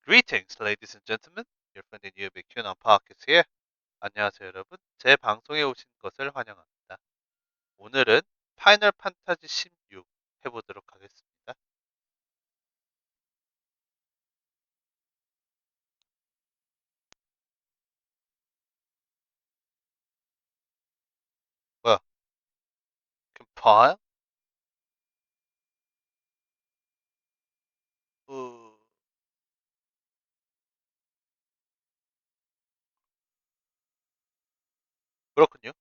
Greetings, ladies and gentlemen. Your friendly new big tune on podcast here. 안녕하세요, 여러분. 제 방송에 오신 것을 환영합니다. 오늘은 파이널 판타지 16 해보도록 하겠습니다. 뭐야? 컴파일? 우... 그렇군요.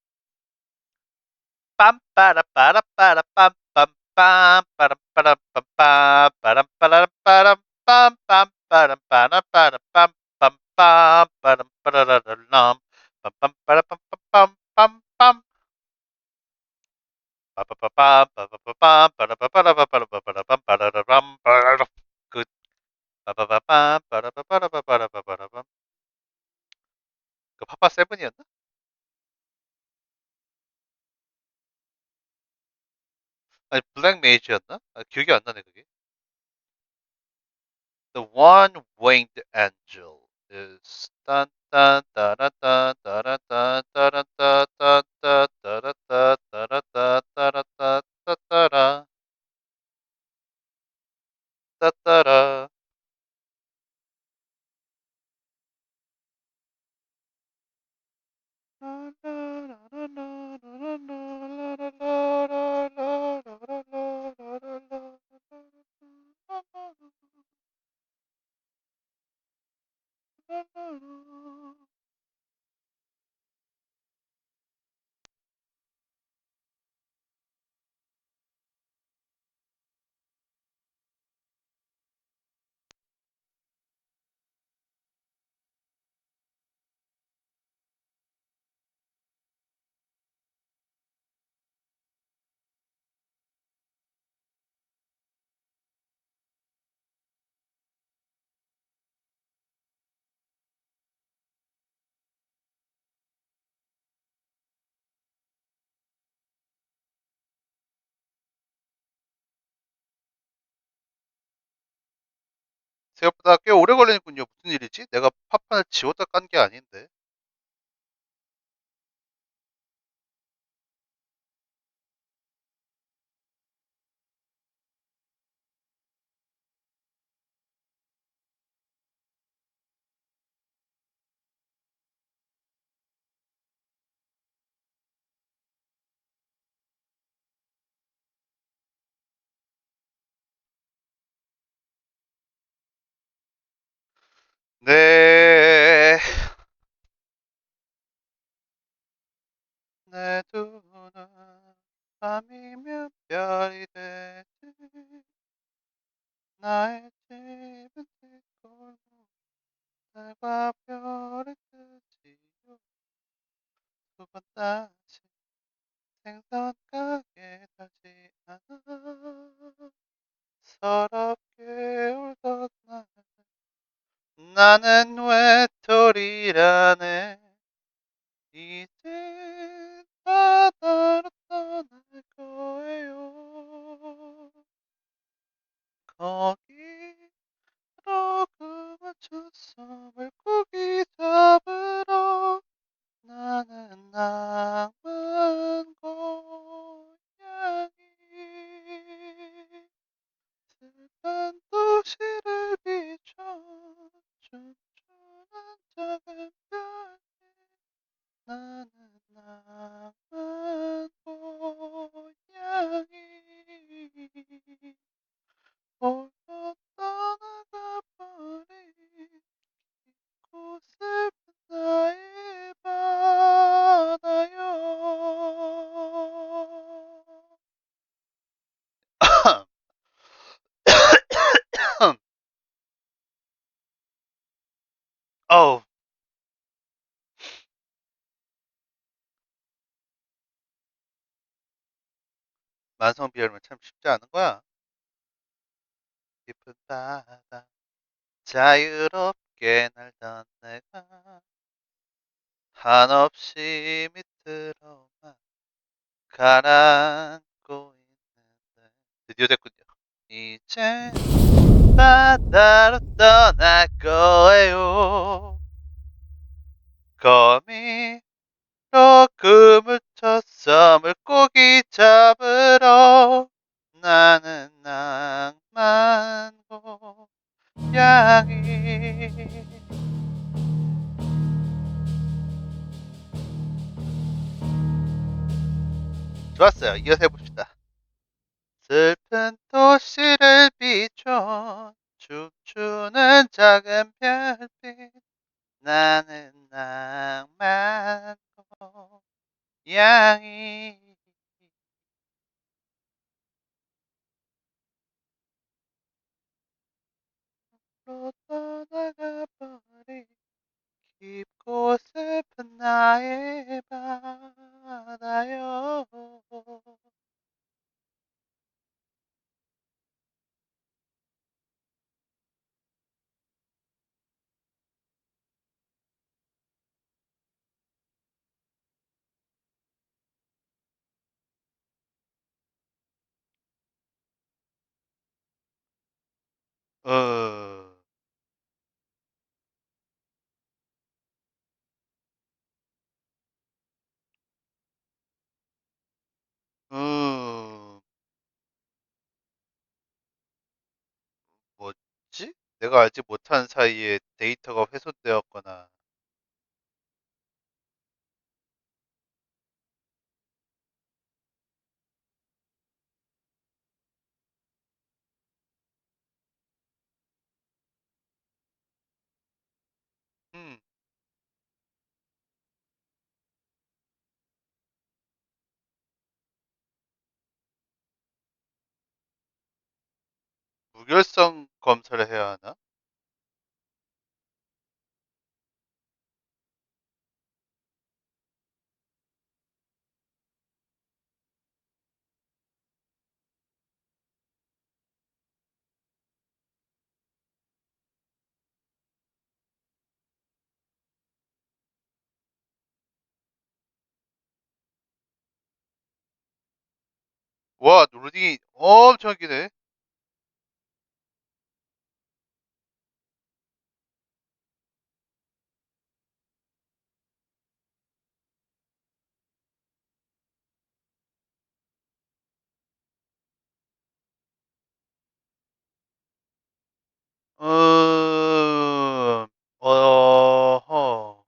빰빠라빠라빠라빰빰빰 빠람빠라빰빰 빠람빠라빠람 빰빰빠람빠라빠라빰 빰빰 빠람빠라라람 빰빰빠라빰빰빰빰빰 그 그 파파 세븐이었나? 아니 블랙 메이지였나? 아, 기억이 안 나네 그게. The one winged angel is 딴 딴 따라따 따라따 따라따 따따 따라따 따라따 따라따 따따라 따따라. 생각보다 꽤 오래 걸리는군요. 무슨 일이지? 내가 팝판을 지웠다 깐 게 아닌데. 네. 내 두 눈은 밤이면 별이 되지. 나의 집은 뒷골목 달과 별이 뜨지요. 두 번 다시 생선 가게 되지 않아. 서럽게 울던 날 나는 외톨이라네. 이제 바다로 떠날 거예요. 거기로 그만 춰서 물고기 잡으러 나는 낭만 고양이 슬픈 도시를 비춰 춤추는 작은 별 나는 낭만 고양이 홀로 떠나가 버린 곳을 나의 바다요. 어우, 만성 비염은 참 쉽지 않은 거야. 깊은 바다 자유롭게 날던 내가 한없이 밑으로만 가라앉고 있는데 드디어 됐군요. 이제 바다로 떠날 거예요. 거미로 그물 쳤어 물고기 잡으러. 나는 낭만 고양이. 좋았어요. 이어서 해봅시다. 슬픈 도시를 비춰 춤추는 작은 별빛. 나는 낭만 고양이. 로 떠나가 버린 깊고 슬픈 나의 바다요. 어, 음, 뭐지? 내가 알지 못한 사이에 데이터가 훼손되었거나. 음, 무결성 검사를 해야 하나? 와, 로딩이 엄청 기네. 어허.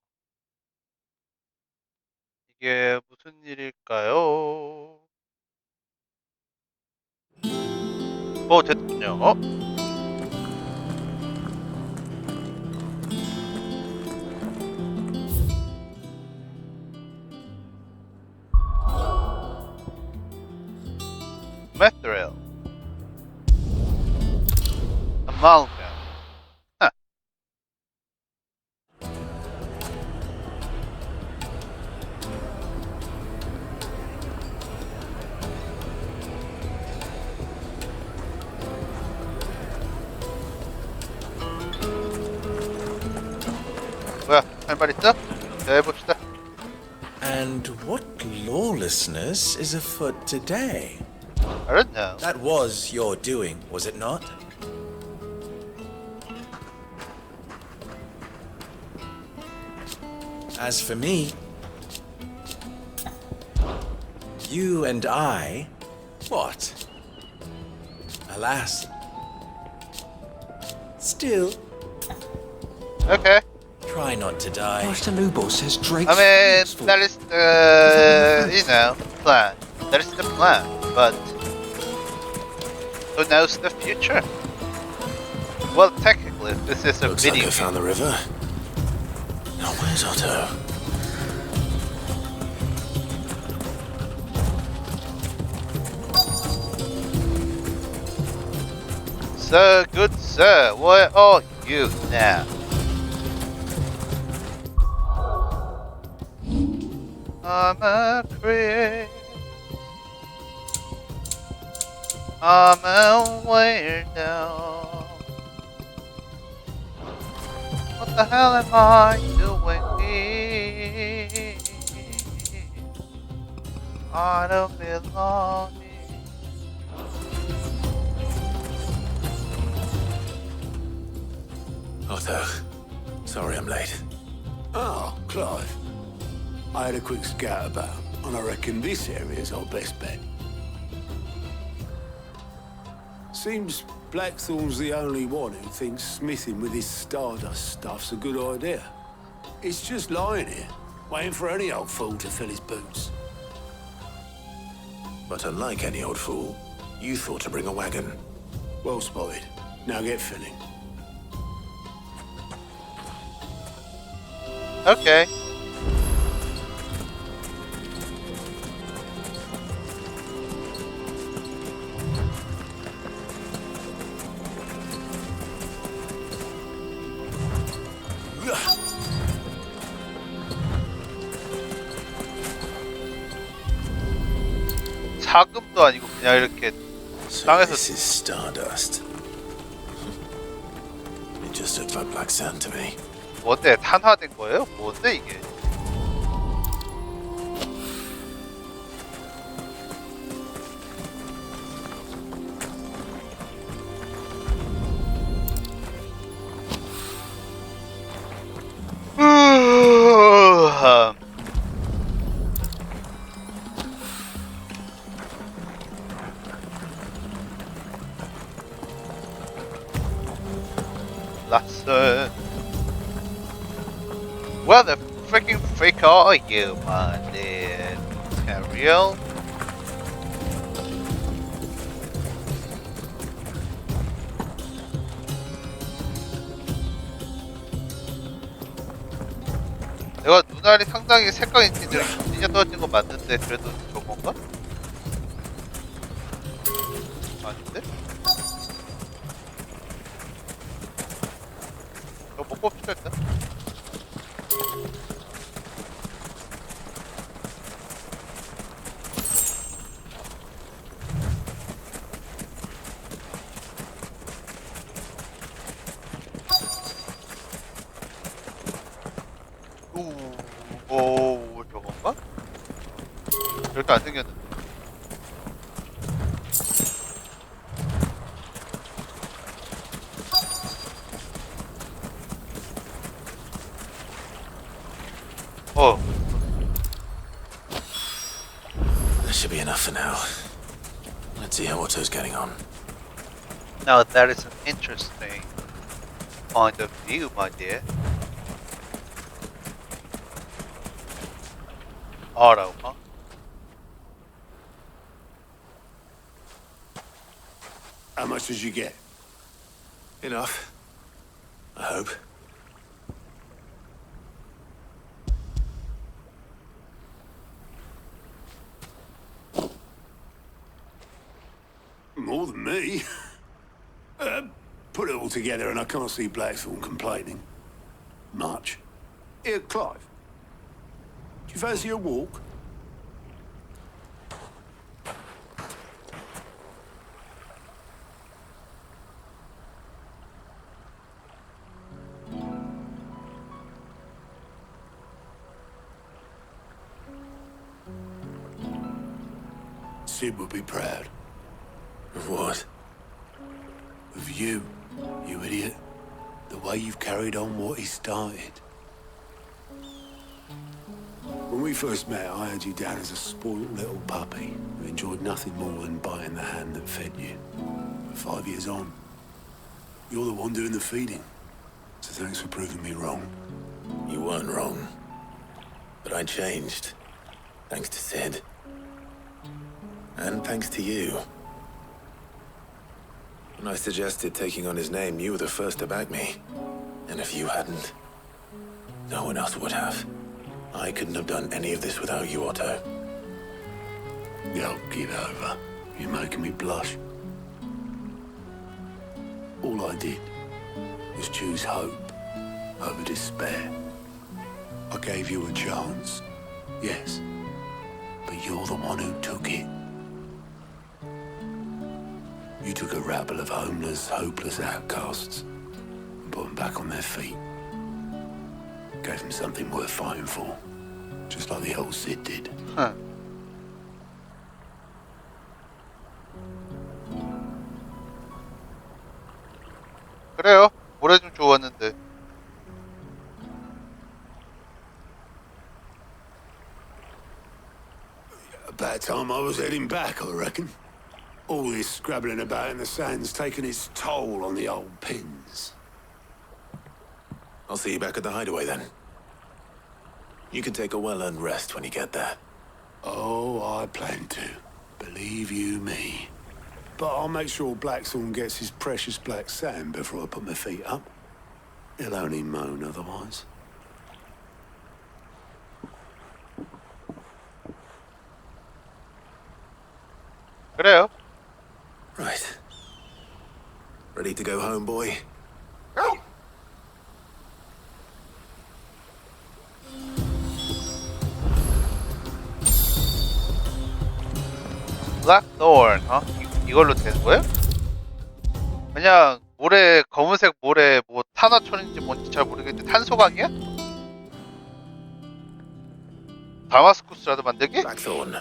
이게 무슨 일일까요? 됐군요. Methril. Amalgam. 하, 뭐야, 할 말 있어? 자, 해봅시다. And what lawlessness is afoot today? I don't know. That was your doing, was it not? As for me, you and I, what? Alas. Still, Okay. try not to die. Master Lubor says Drake's I mean, faithful. that is the, plan. That is the plan, but who knows the future? Well, technically, this is a Looks like video I found the river. Now where's Otto? So, good sir, where are you now? I'm a creep. I'm a weirdo. What the hell am I doing here? I don't belong here. Otto, sorry I'm late. Oh, Clive. I had a quick scout about, and I reckon this area's our best bet. Seems Blackthorn's the only one who thinks smithing with his Stardust stuff's a good idea. It's just lying here, waiting for any old fool to fill his boots. But unlike any old fool, you thought to bring a wagon. Well spotted. Now get filling. Okay. 사금도 아니고 그냥 이렇게 So 땅에서 this is Stardust. It just looked like black sand to me. 뭔데 탄화된 거예요? 뭔데 이게? Lesson. What the freaking freak are you, my dear Ariel? 내가 눈알이 상당히 색깔이 진짜 떨어진 거 맞는데 그래도 좋은 건가? 아닌데? 이거 못 뽑히죠 일단? 오, 저건가? 이렇게 안 생겼는데. That should be enough for now. Let's see how Otto's getting on. Now that is an interesting point of view, my dear. Auto, huh? How much did you get? Enough. I hope. More than me. Put it all together and I can't see Blackthorn complaining. Much. Here, Clive. Do you fancy a walk? Sid would be proud. Of what? Of you, you idiot. The way you've carried on what he started. When we first met, I had you down as a spoiled little puppy who enjoyed nothing more than biting the hand that fed you. But 5 years on, you're the one doing the feeding. So thanks for proving me wrong. You weren't wrong. But I changed. Thanks to Sid. And thanks to you. When I suggested taking on his name, you were the first to back me. And if you hadn't, no one else would have. I couldn't have done any of this without you, Otto. Yo, give over. You're making me blush. All I did was choose hope over despair. I gave you a chance, yes, but you're the one who took it. You took a rabble of homeless, hopeless outcasts and put them back on their feet. Gave them something worth fighting for, just like the old Sid did. Huh. 그래요. 모래 좀 주웠는데. was heading back, I reckon. All this scrabbling about in the sand's taken its toll on the old pins. I'll see you back at the hideaway then. You can take a well-earned rest when you get there. Oh, I plan to. Believe you me. But I'll make sure Blackthorn gets his precious black sand before I put my feet up. He'll only moan otherwise. 그래요. Right. Ready to go home, boy? 블랙thorn, 이걸로 되는 거예요? 그냥 모래, 검은색 모래, 뭐 탄화촌인지 뭔지 잘 모르겠는데 탄소광이야? 다마스쿠스라도 만들기? Blackthorn.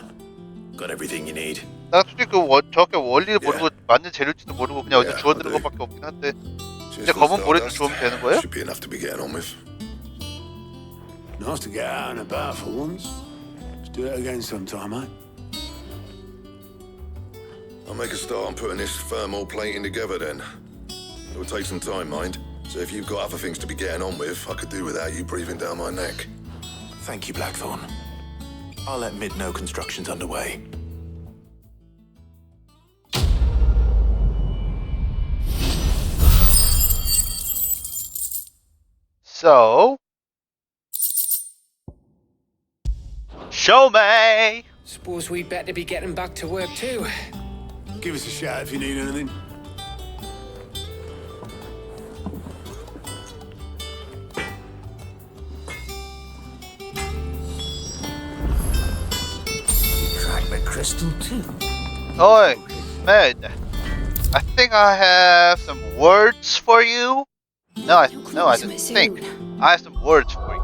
Got everything you need. 나 솔직히 정확히 원리를 모르고 맞는 재료일지도 모르고 그냥 어디서 주워드는 것밖에 없긴 한데 이제 검은 모래도 주우면 되는 거예요? Should be enough to be getting on with. Nice to get out and about for once. Let's do it again sometime, eh? I'll make a start on putting this thermal plating together then. It'll take some time, mind. So if you've got other things to be getting on with, I could do without you breathing down my neck. Thank you, Blackthorn. I'll let Mid know construction's underway. So, show me. Suppose we'd better be getting back to work too. Give us a shout if you need anything. Tried my crystal too. Oi, Med. I think I have some words for you. No, I didn't think. I have some words for you.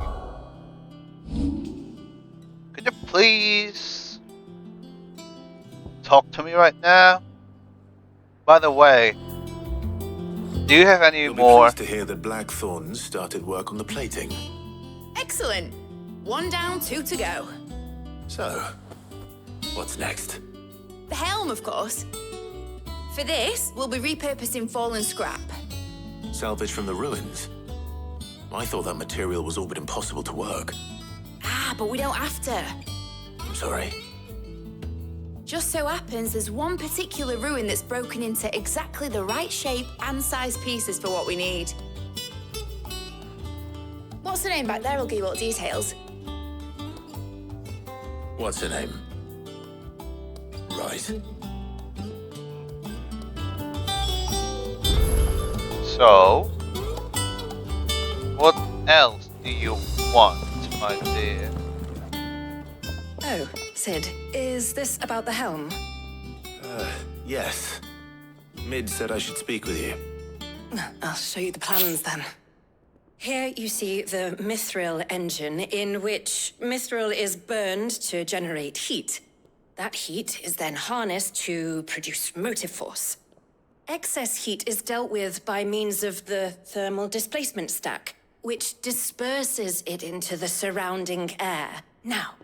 Could you please talk to me right now? By the way, do you have any You'll be more? pleased to hear that Blackthorn started work on the plating. Excellent. One down, two to go. So, what's next? The helm, of course. For this, we'll be repurposing fallen scrap. Salvage from the ruins? I thought that material was all but impossible to work. Ah, but we don't have to. I'm sorry. Just so happens there's one particular ruin that's broken into exactly the right shape and size pieces for what we need. What's the name back there? I'll give you all the details. What's her name? Right. So, what else do you want, my dear? Oh, Sid, is this about the helm? Yes. Mid said I should speak with you. I'll show you the plans then. Here you see the mithril engine, in which mithril is burned to generate heat. That heat is then harnessed to produce motive force. Excess heat is dealt with by means of the thermal displacement stack, which disperses it into the surrounding air. Now,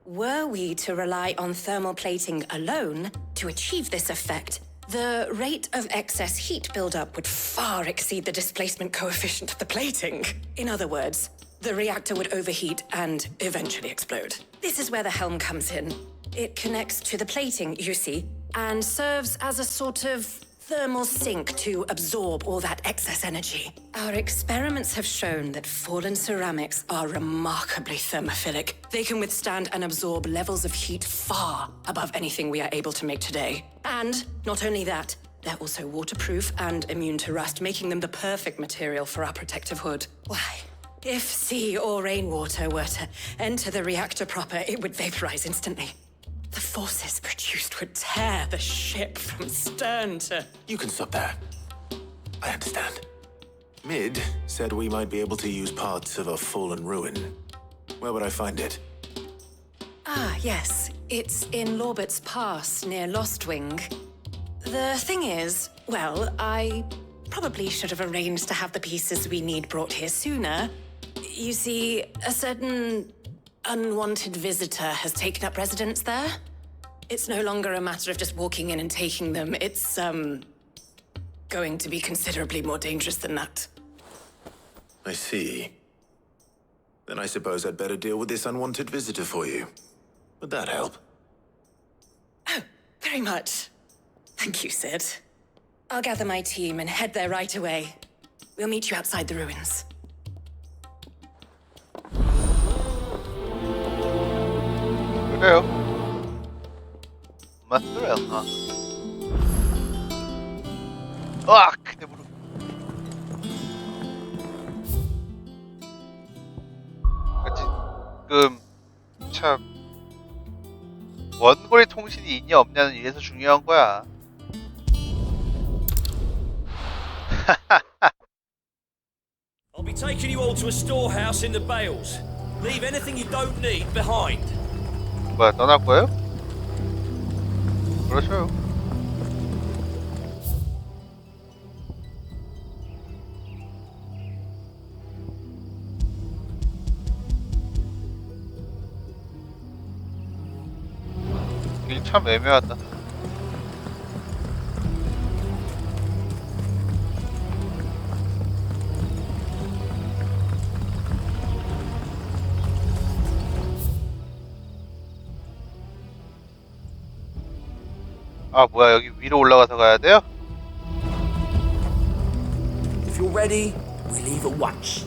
were we to rely on thermal plating alone to achieve this effect, the rate of excess heat buildup would far exceed the displacement coefficient of the plating. In other words, the reactor would overheat and eventually explode. This is where the helm comes in. It connects to the plating, you see, and serves as a sort of thermal sink to absorb all that excess energy. Our experiments have shown that fallen ceramics are remarkably thermophilic. They can withstand and absorb levels of heat far above anything we are able to make today. And not only that, they're also waterproof and immune to rust, making them the perfect material for our protective hood. Why? If sea or rainwater were to enter the reactor proper, it would vaporize instantly. The forces produced would tear the ship from stern to... You can stop there. I understand. Mid said we might be able to use parts of a fallen ruin. Where would I find it? Ah, yes. It's in Lorbert's Pass, near Lostwing. The thing is, well, I probably should have arranged to have the pieces we need brought here sooner. You see, a certain unwanted visitor has taken up residence there. It's no longer a matter of just walking in and taking them. It's, going to be considerably more dangerous than that. I see. Then I suppose I'd better deal with this unwanted visitor for you. Would that help? Oh, very much. Thank you, Sid. I'll gather my team and head there right away. We'll meet you outside the ruins. 그래요. 맞더라. 으악! 내 무릎. 지금 참 원거리 통신이 있냐 없냐는 이래서 중요한 거야. I'll be taking you all to a storehouse in the Bales. Leave anything you don't need behind. 뭐야, 떠날 거예요? 그러셔요. 이게 참 애매하다. 아, 뭐야, 여기 위로 올라가서 가야 돼요? If you're ready, we leave at once.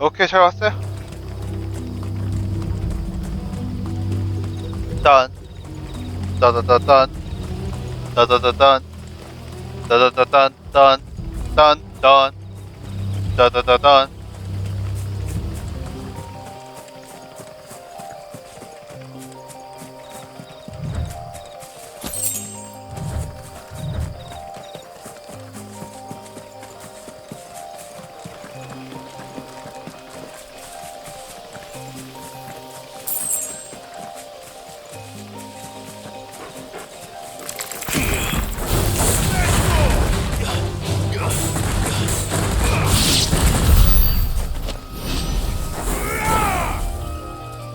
오케이, 잘 왔어요. 딴 따다다단 따다다단 따다다단 딴딴딴 따다다단.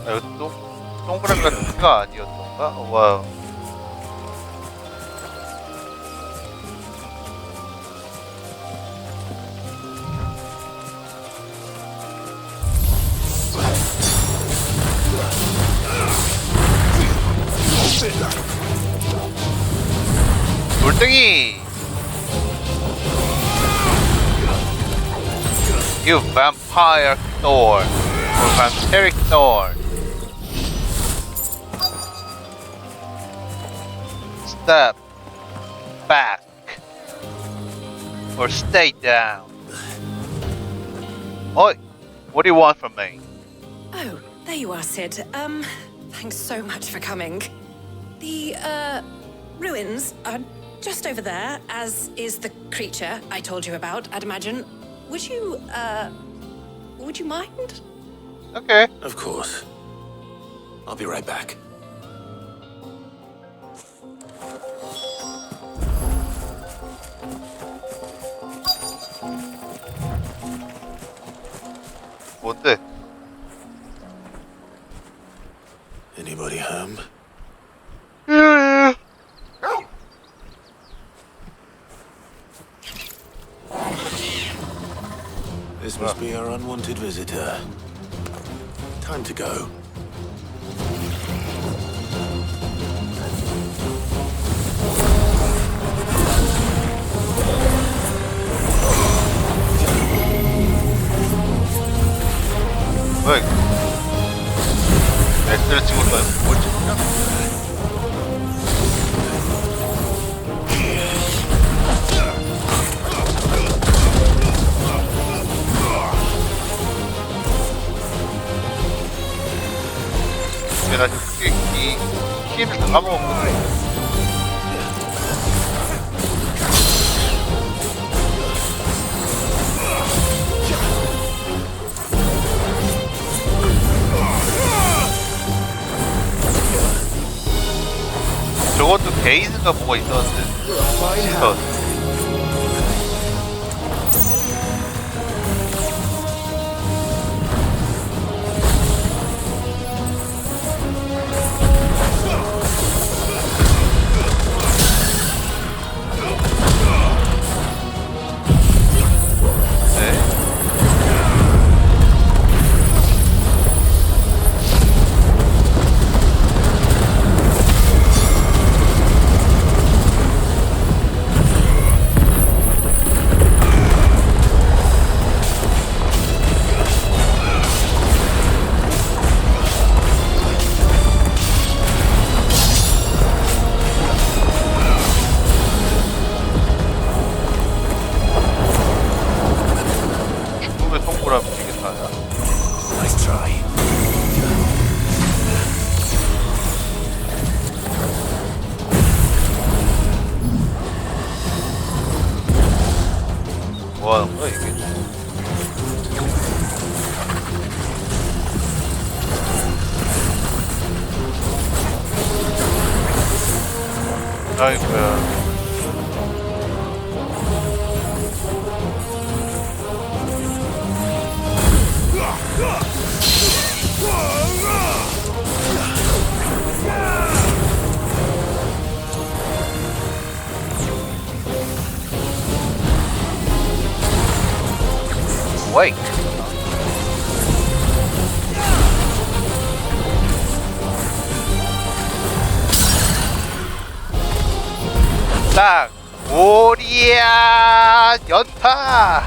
아, 이거 동그라미 같은 거 아니었던가? 와우. 돌덩이! You vampire thorn or vampiric thorn. Step back or stay down. Oi, what do you want from me? Oh, there you are, Sid. Thanks so much for coming. The, ruins are just over there, as is the creature I told you about, I'd imagine. Would you mind? Okay. Of course. I'll be right back. 뭔데? Anybody home? This must be our unwanted visitor. Time to go. 뭐야 이거? 엑스를 찍을까요? 뭘 찍을까? 내가 이 키를 다 까먹었거든. 저것도 베이스가 뭐가 있었는데. 아이고야. Wait. 딱 오리야 연타.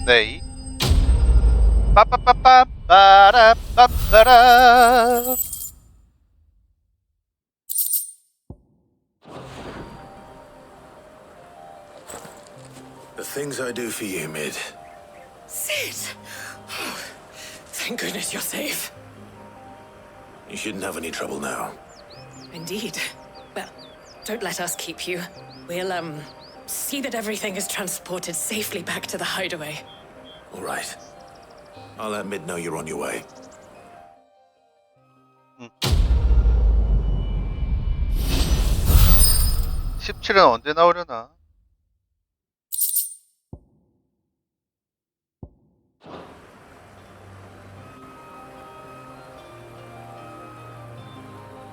네. 빠빠빠빠 빠라빠빠라. The things I do for you, Mid. Sid! Oh, thank goodness you're safe. You shouldn't have any trouble now. Indeed. Well, don't let us keep you. We'll, see that everything is transported safely back to the hideaway. All right. I'll let Mid know you're on your way. 17은 언제 나오려나?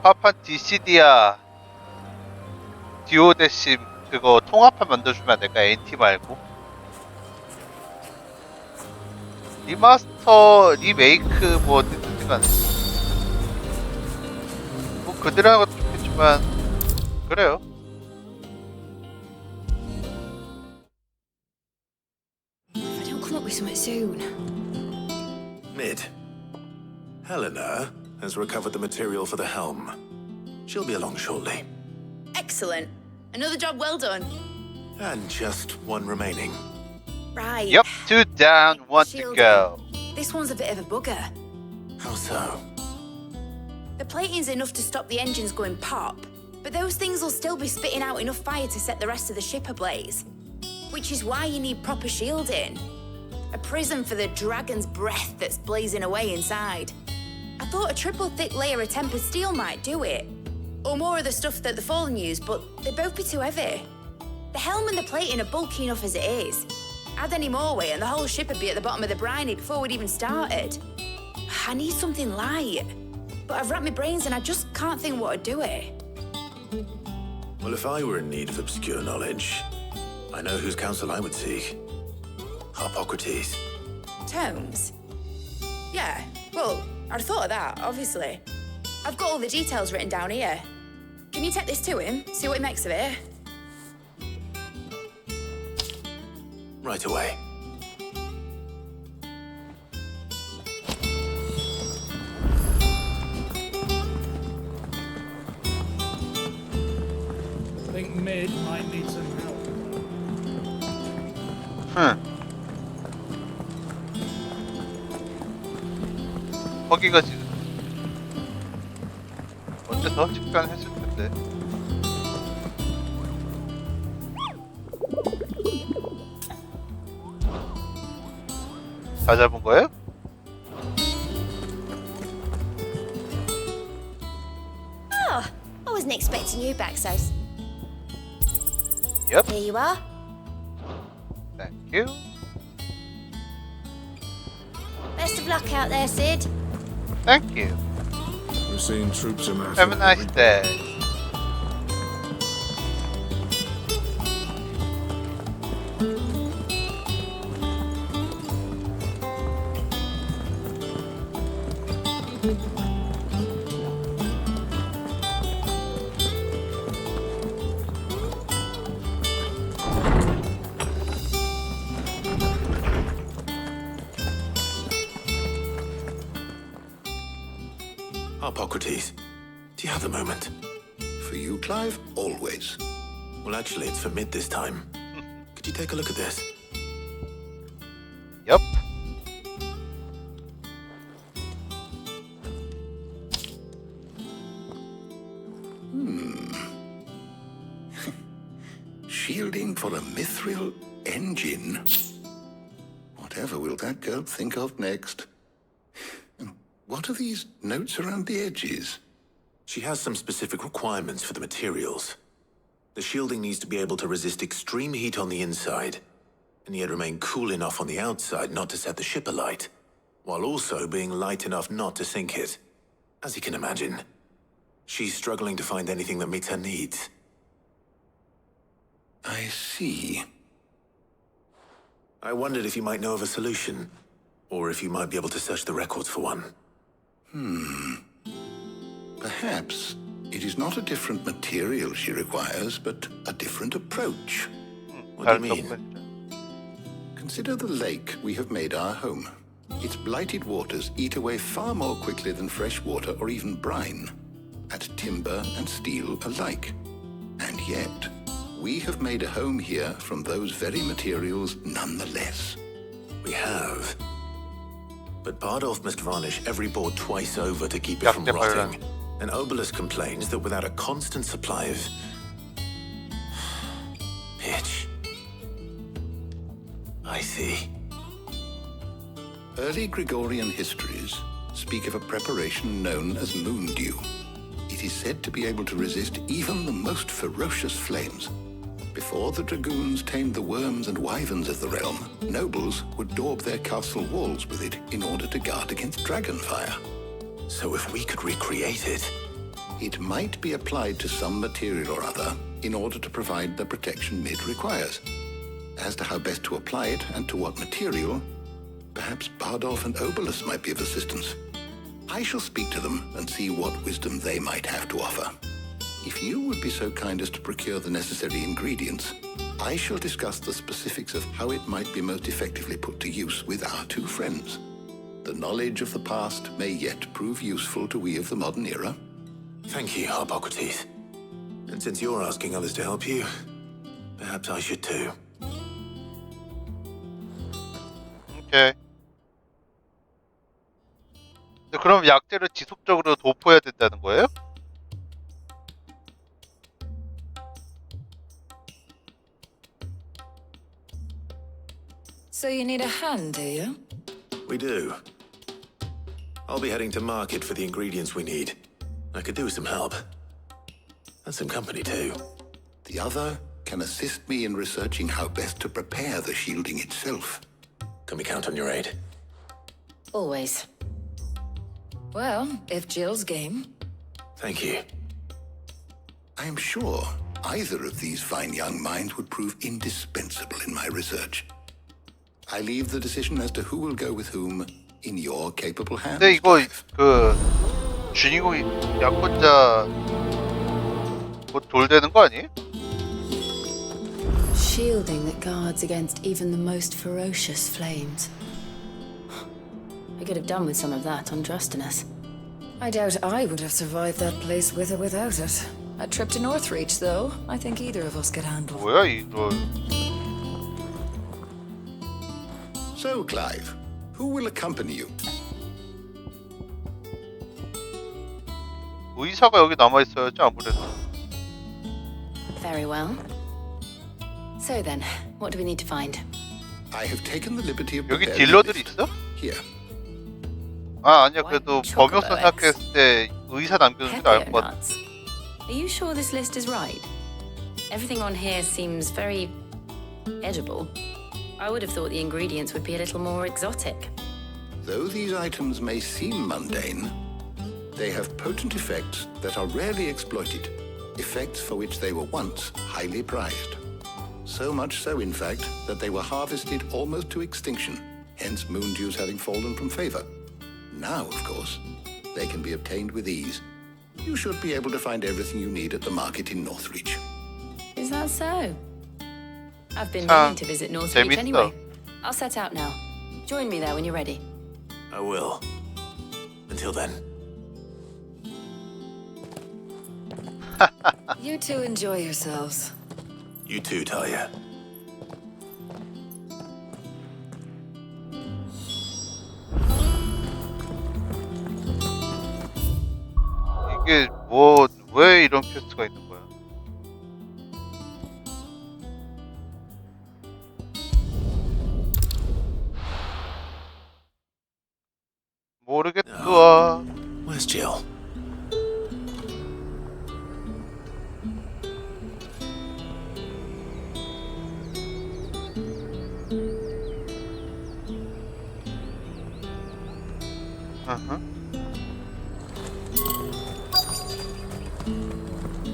파판 DCD야 디오데심 그거 통합판 만들어주면 안 될까? NT 말고 리마스터 리메이크 뭐 됐는지가 뭐 그대로 하는 것도 좋겠지만 그래요. If I don't come up with something soon. Mid. Helena has recovered the material for the helm. She'll be along shortly. Excellent. Another job well done. And just one remaining. Right. Yep, 2 down, 1 to Shielding. go. This one's a bit of a bugger. How so? The plating's enough to stop the engines going pop, but those things will still be spitting out enough fire to set the rest of the ship ablaze. Which is why you need proper shielding. A prism for the dragon's breath that's blazing away inside. I thought a triple thick layer of tempered steel might do it. Or more of the stuff that the Fallen use, but they'd both be too heavy. The helm and the plating are bulky enough as it is. Add any more weight and the whole ship would be at the bottom of the briny before we'd even started. I need something light. But I've racked my brains and I just can't think what would do it. Well, if I were in need of obscure knowledge, I know whose counsel I would seek. Harpocrates. Tomes? Yeah, well, I'd have thought of that, obviously. I've got all the details written down here. Can you take this to him, see what he makes of it? Right away. I think Mid might need some help. 거기가 지금 어째서 직관했을 텐데. 다 잡은 거예요? Oh, I wasn't expecting you back so. Yep. Here you are. Thank you. Best of luck out there, Sid. Thank you. We've seen troops amassing. Have a nice day. Harpocrates, do you have a moment? For you, Clive, always. Well, actually, it's for Mid this time. Could you take a look at this? Yep. Shielding for a mithril engine. What Whatever will that girl think of next? And what are these notes around the edges? She has some specific requirements for the materials. The shielding needs to be able to resist extreme heat on the inside, and yet remain cool enough on the outside not to set the ship alight, while also being light enough not to sink it. As you can imagine, she's struggling to find anything that meets her needs. I see. I wondered if you might know of a solution, or if you might be able to search the records for one. Perhaps it is not a different material she requires, but a different approach. What do you mean? Consider the lake we have made our home. Its blighted waters eat away far more quickly than fresh water or even brine, at timber and steel alike. And yet, we have made a home here from those very materials nonetheless. We have. But Bardolph must varnish every board twice over to keep it from rotting. And Obelisk complains that without a constant supply of pitch. I see. Early Gregorian histories speak of a preparation known as moon dew. It is said to be able to resist even the most ferocious flames. Before the dragoons tamed the worms and wyverns of the realm, nobles would daub their castle walls with it in order to guard against dragon fire. So if we could recreate it... It might be applied to some material or other in order to provide the protection Mid requires. As to how best to apply it and to what material, perhaps Bardolph and Obelisk might be of assistance. I shall speak to them and see what wisdom they might have to offer. If you would be so kind as to procure the necessary ingredients, I shall discuss the specifics of how it might be most effectively put to use with our two friends. The knowledge of the past may yet prove useful to we of the modern era. Thank you, Hippocrates. And since you're asking others to help you, perhaps I should too. 오케이. 근데 그럼 약재를 지속적으로 도포해야 된다는 거예요? So you need a hand, do you? We do. I'll be heading to market for the ingredients we need. I could do with some help. And some company too. The other can assist me in researching how best to prepare the shielding itself. Can we count on your aid? Always. Well, if Jill's game. Thank you. I am sure either of these fine young minds would prove indispensable in my research. I leave the decision as to who will go with whom in your capable hands. 근데 이거 주인공이 야쿠자 곧 돌되는 거 아니에요? Shielding that guards against even the most ferocious flames. I could have done with some of that on Drustinus. I doubt I would have survived that place with or without it. A trip to Northreach, though, I think either of us could handle. 뭐야 이거? So, Clive, who will accompany you? 의사가 여기 남아 있어야지 아무래도. Very well. So then, what do we need to find? I have taken the liberty of 여기 preparing 딜러들이 a list. 있어? Here. 아 아니야 그래도 범용성 생각했을 때 의사 남겨놓은 줄 알 것 같아. nuts. Are you sure this list is right? Everything on here seems very edible. I would have thought the ingredients would be a little more exotic. Though these items may seem mundane, they have potent effects that are rarely exploited, effects for which they were once highly prized. So much so, in fact, that they were harvested almost to extinction, hence moon dews having fallen from favor. Now, of course, they can be obtained with ease. You should be able to find everything you need at the market in Northreach. Is that so? I've been meaning to visit Northreach 재밌어. anyway. I'll set out now. Join me there when you're ready. I will. Until then. You two enjoy yourselves. You too, Talia. 이게 뭐 왜 이런 퀘스트가 있는 거야? Thanks, Jill. Uh-huh.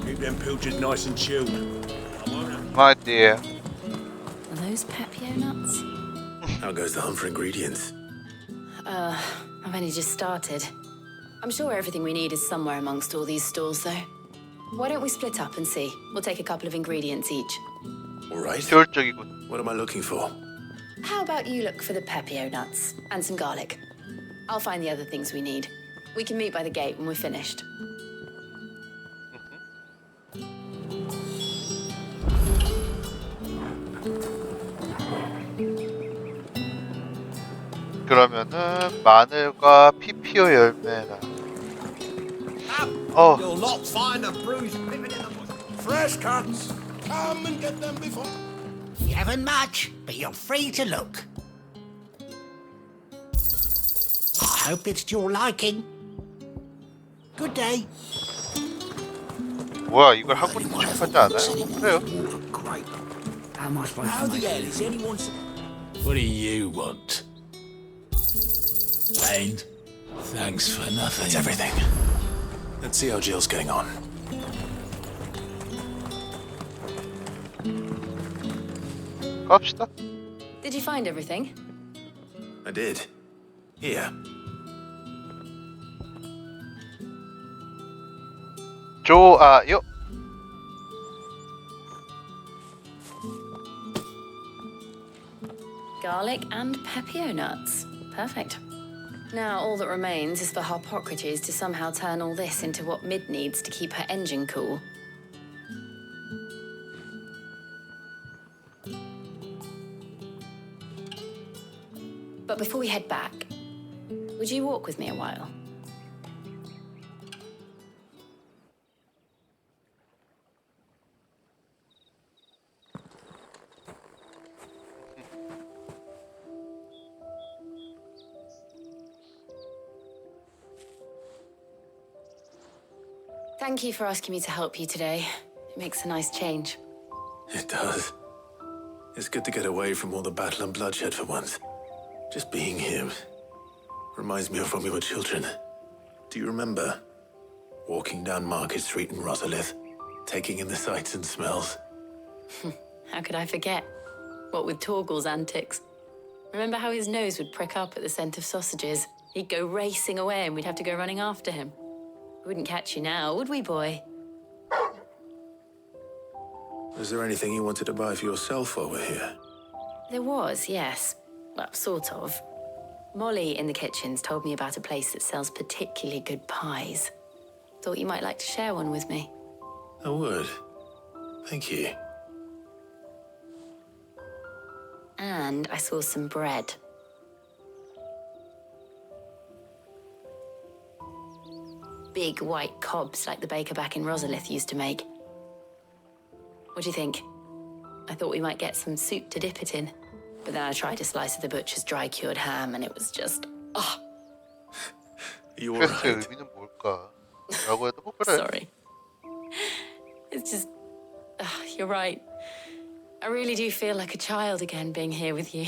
Keep them pilchards nice and chilled. My dear. Are those Pepio nuts? How goes the hunt for ingredients? I've only just started. I'm sure everything we need is somewhere amongst all these stores, though. Why don't we split up and see? We'll take a couple of ingredients each. All right. 효율적이군. What am I looking for? How about you look for the Pepio nuts and some garlic? I'll find the other things we need. We can meet by the gate when we're finished. 그러면은 마늘과 피피오 열매랑. 어. You'll not find a bruised ribbon in the bush. Fresh cuts. Come and get them before. You haven't much, but you're free to look. I hope it's to your liking. Good day. 뭐야, 이걸 한국에 취급하지 않아요? 그래요. Great. How the hell is anyone... What do you want? Lane, thanks for nothing. That's everything. Let's see how Jill's getting on. 갑시다. Did you find everything? I did. Here. 좋아요. Garlic and Pepio nuts. Perfect. Now, all that remains is for Harpocrates to somehow turn all this into what Mid needs to keep her engine cool. But before we head back, would you walk with me a while? Thank you for asking me to help you today. It makes a nice change. It does. It's good to get away from all the battle and bloodshed for once. Just being here reminds me of when we were children. Do you remember? Walking down Market Street in Rosalith, taking in the sights and smells. How could I forget? What with Torgal's antics. Remember how his nose would prick up at the scent of sausages? He'd go racing away and we'd have to go running after him. We wouldn't catch you now, would we, boy? Was there anything you wanted to buy for yourself while we're here? There was, yes. Well, sort of. Molly in the kitchens told me about a place that sells particularly good pies. Thought you might like to share one with me. I would. Thank you. And I saw some bread. Big white cobs like the baker back in Rosalith used to make. What do you think? I thought we might get some soup to dip it in. But then I tried a slice of the butcher's dry-cured ham and it was just... Oh, You all 퀘스트의 right? 의미는 뭘까? 라고 해도 뭐 그래. sorry. It's just... you're right. I really do feel like a child again being here with you.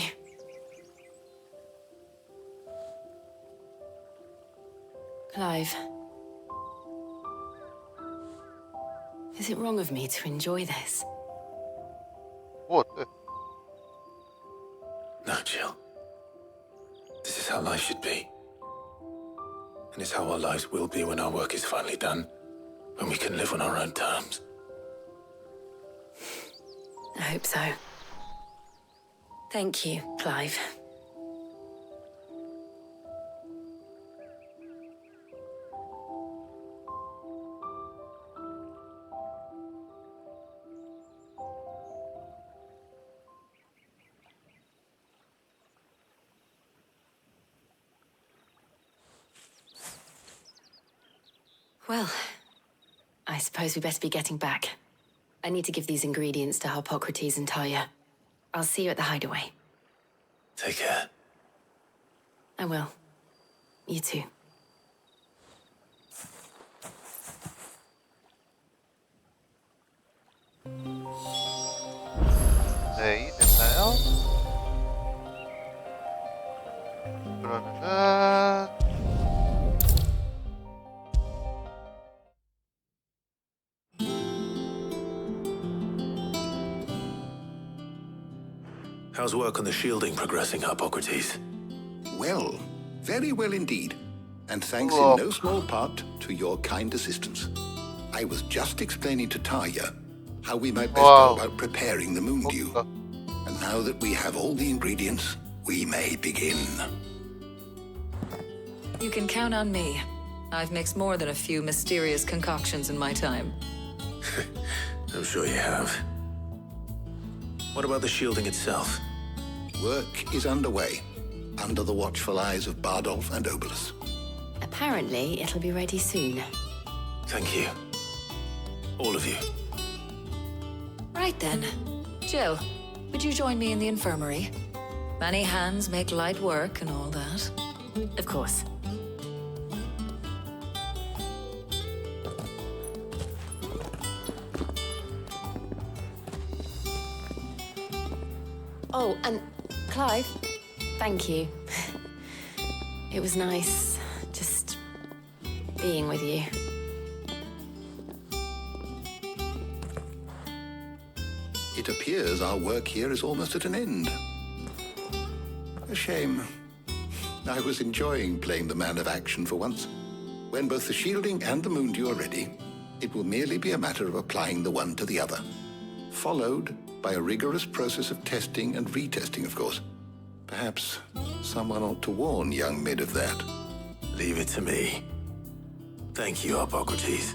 Clive. Is it wrong of me to enjoy this? 뭐 어때? No, Jill. This is how life should be. And it's how our lives will be when our work is finally done. When we can live on our own terms. I hope so. Thank you, Clive. Well, I suppose we better be getting back. I need to give these ingredients to Harpocrates and Talia. I'll see you at the hideaway. Take care. I will. You too. 네, 됐나요? 그러면은 How's work on the shielding progressing, Hippocrates? Well, very well indeed. And thanks Whoa. in no small part to your kind assistance. I was just explaining to Taya how we might best Wow. go about preparing the moon dew. And now that we have all the ingredients, we may begin. You can count on me. I've mixed more than a few mysterious concoctions in my time. I'm sure you have. What about the shielding itself? Work is underway, under the watchful eyes of Bardolph and Obolus. Apparently, it'll be ready soon. Thank you. All of you. Right then. Jill, would you join me in the infirmary? Many hands make light work and all that. Of course. Oh, and Clive, thank you. It was nice just being with you. It appears our work here is almost at an end. A shame. I was enjoying playing the man of action for once. When both the shielding and the moon dew are ready, it will merely be a matter of applying the one to the other, followed by a rigorous process of testing and retesting, of course. Perhaps someone ought to warn young Mid of that. Leave it to me. Thank you, Hippocrates.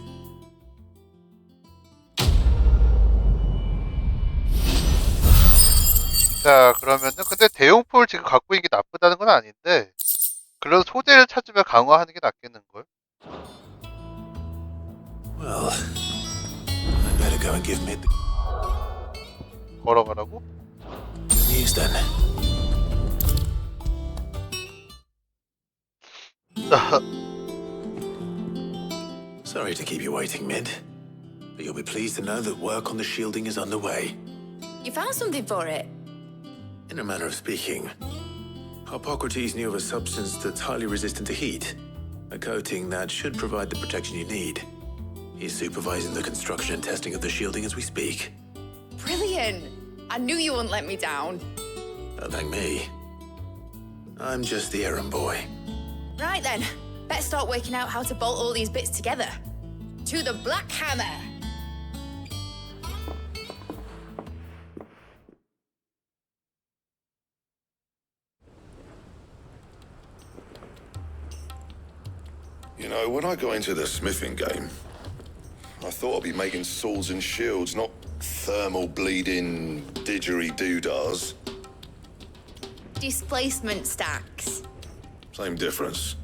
자, 그러면은 근데 대용포를 지금 갖고 있는 게 나쁘다는 건 아닌데 그런 소재를 찾으면 강화하는 게 낫겠는걸? Well, I better go and give Mid the 걸어가라고? news then. Sorry to keep you waiting, Mid, but you'll be pleased to know that work on the shielding is underway. You found something for it? In a manner of speaking, Hippocrates knew of a substance that's highly resistant to heat, a coating that should provide the protection you need. He's supervising the construction and testing of the shielding as we speak. Brilliant! I knew you wouldn't let me down. Don't thank me. I'm just the errand boy. Right then, let's start working out how to bolt all these bits together. To the Black Hammer! You know, when I got into the smithing game, I thought I'd be making swords and shields, not thermal bleeding didgeridoo-dahs. Displacement stacks. Same difference.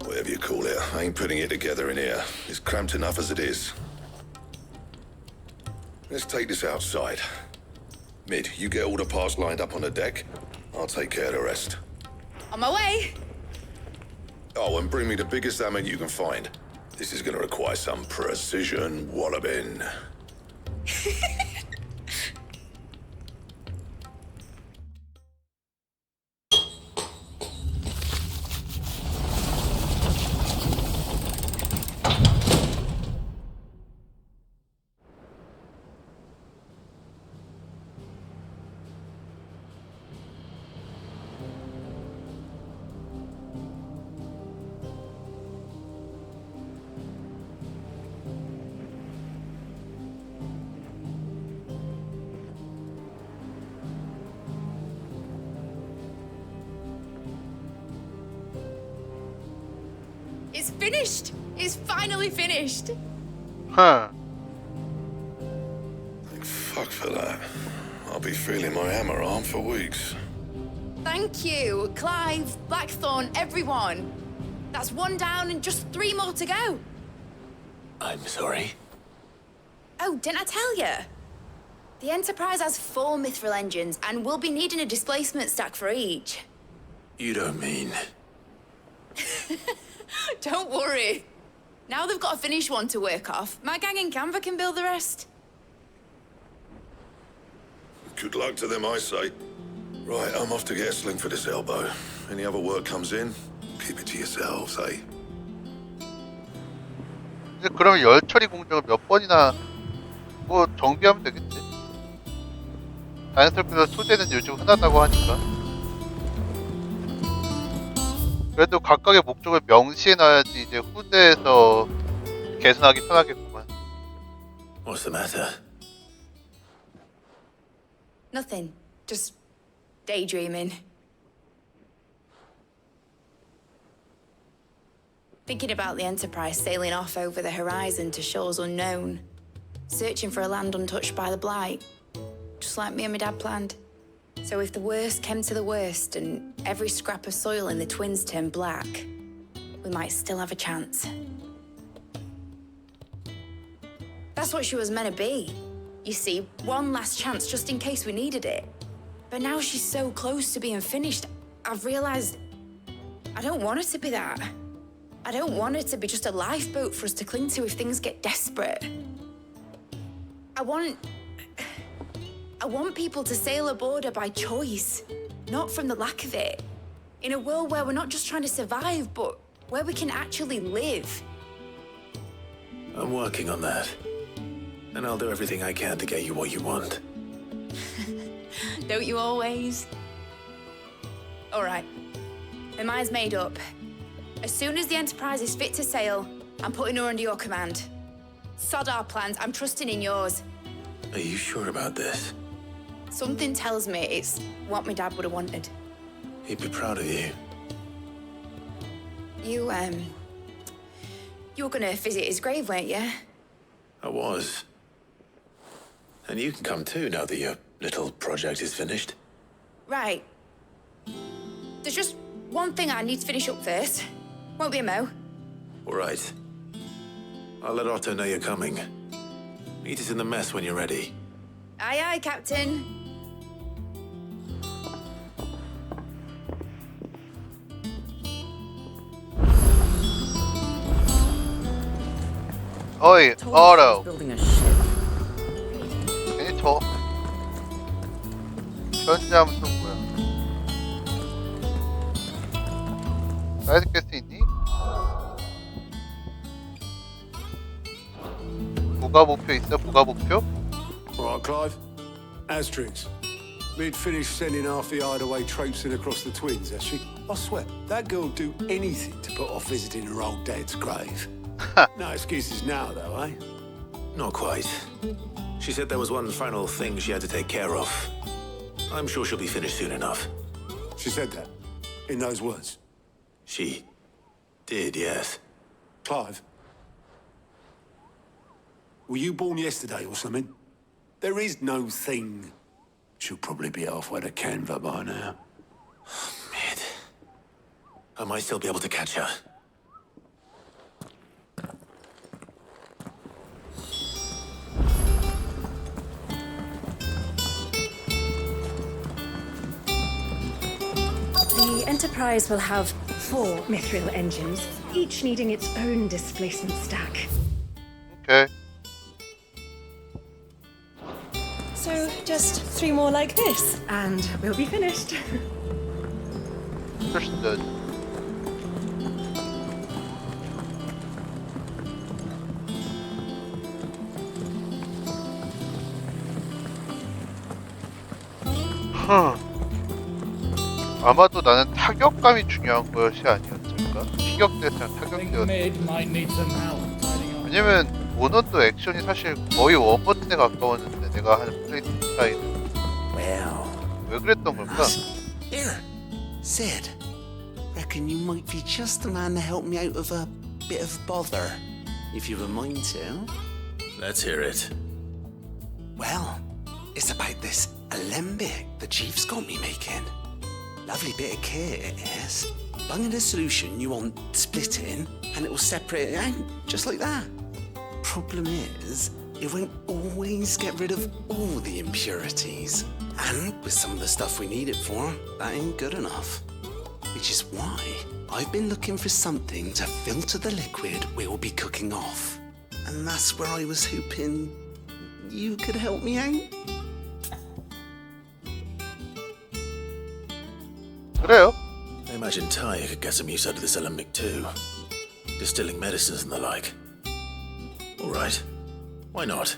Whatever you call it, I ain't putting it together in here. It's cramped enough as it is. Let's take this outside. Mid, you get all the parts lined up on the deck. I'll take care of the rest. On my way! Oh, and bring me the biggest hammer you can find. This is gonna require some precision walloping. It's finished! It's finally finished! Huh. Thank fuck for that. I'll be feeling my hammer arm for weeks. Thank you, Clive, Blackthorn, everyone. That's one down and just 3 more to go. I'm sorry. Oh, didn't I tell you? The Enterprise has 4 mithril engines, and we'll be needing a displacement stack for each. You don't mean... Don't worry. Now they've got a finished one to work off. My gang in Canva can build the rest. Good luck to them, I say. Right, I'm off to get a sling for this elbow. Any other work comes in, keep it to yourselves, eh? 이제 그러면 열처리 공정을 몇 번이나 뭐 정비하면 되겠지. 자연스럽게 소재는 요즘 흔하다고 하니까. 그래도 각각의 목적을 명시해놔야지 이제 후대에서 개선하기 편하겠구만. What's the matter? Nothing. Just daydreaming. Thinking about the Enterprise sailing off over the horizon to shores unknown. Searching for a land untouched by the Blight. Just like me and my dad planned. So if the worst came to the worst and every scrap of soil in the Twins turned black, we might still have a chance. That's what she was meant to be. You see, one last chance just in case we needed it. But now she's so close to being finished, I've realized I don't want her to be that. I don't want her to be just a lifeboat for us to cling to if things get desperate. I want people to sail aboard her by choice, not from the lack of it. In a world where we're not just trying to survive, but where we can actually live. I'm working on that. And I'll do everything I can to get you what you want. Don't you always? All right. My mind's made up. As soon as the Enterprise is fit to sail, I'm putting her under your command. Sod our plans, I'm trusting in yours. Are you sure about this? Something tells me it's what my dad would have wanted. He'd be proud of you. You were gonna visit his grave, weren't you? I was. And you can come too now that your little project is finished. Right. There's just one thing I need to finish up first. Won't be a mo. All right. I'll let Otto know you're coming. Meet us in the mess when you're ready. Aye, aye, Captain. Oi, Otto. Building a ship. Can you talk? 현지하면 또 뭐야? 사이드 퀘스트 있니? 부가 목표 있어? 부가 목표? All right, Clive. Asterix. We'd finished sending half the hideaway traipsing across the Twins, has she? I swear, that girl'd do anything to put off visiting her old dad's grave. No excuses now, though, eh? Not quite. She said there was one final thing she had to take care of. I'm sure she'll be finished soon enough. She said that, in those words. She did, yes. Clive, were you born yesterday or something? There is no thing. She'll probably be halfway to Canva by now. Man. I might still be able to catch her. The Enterprise will have 4 mithril engines, each needing its own displacement stack. Okay. So just 3 more like this, and we'll be finished. Understood. 아마도 나는 타격감이 중요한 것이 아니었을까? 피격 대상 I think 타격이었. mid might need some help tidying up. 왜냐면 모넌도 액션이 사실 거의 원버튼에 가까웠는데 내가 하는 플레이 스타일은 Well, 왜 그랬던 걸까? here, Sid. Reckon you might be just the man to help me out of a bit of bother, if you were mind to. Let's hear it. Well, it's about this alembic the Chief's got me making. Lovely bit of kit it is. Bung in a solution you want splitting, and it will separate it out, just like that. Problem is, it won't always get rid of all the impurities. And with some of the stuff we need it for, that ain't good enough. Which is why I've been looking for something to filter the liquid we'll be cooking off. And that's where I was hoping you could help me out. 그래요. I imagine Ty could get some use out of this alembic too. Distilling medicines and the like. All right. Why not?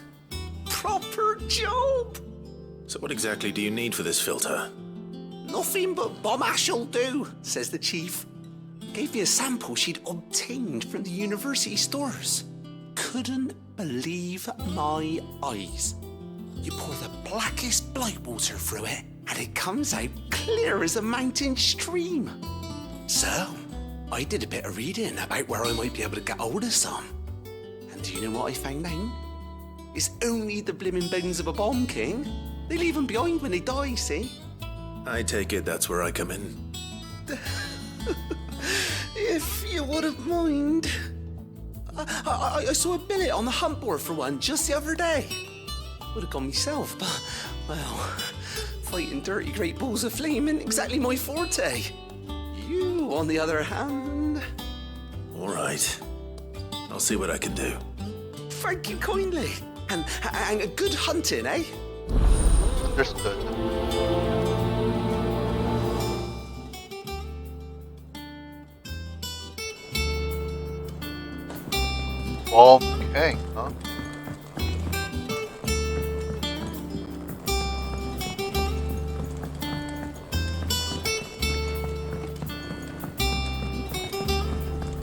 Proper job! So what exactly do you need for this filter? Nothing but bomb ash'll do, says the chief. Gave me a sample she'd obtained from the university stores. Couldn't believe my eyes. You pour the blackest blight water through it, and it comes out clear as a mountain stream. So, I did a bit of reading about where I might be able to get hold of some. And do you know what I found out? It's only the blimmin' bones of a bomb king. They leave them behind when they die, see? I take it that's where I come in. If you wouldn't mind. I saw a billet on the hunt board for one just the other day. Would have gone myself, but, well, fighting dirty great balls of flame isn't exactly my forte. You, on the other hand... All right. I'll see what I can do. Thank you kindly. And a good hunting, eh? Understood. Bomb King, huh?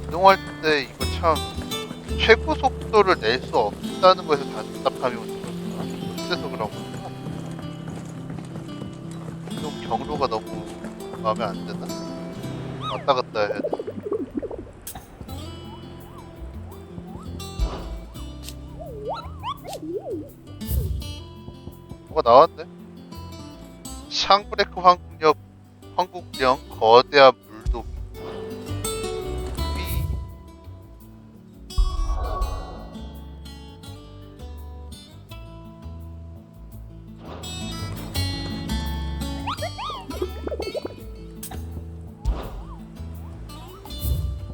이동할 때 이거 참 최고 속도를 낼 수 없다는 것에 답답함이 오는 거야. 그래서 그런 거고. 좀 경로가 너무 마음에 안 드나? 왔다 갔다 해야 돼. 뭐가 나왔네? 샹브레크 황국령 거대한 물독이.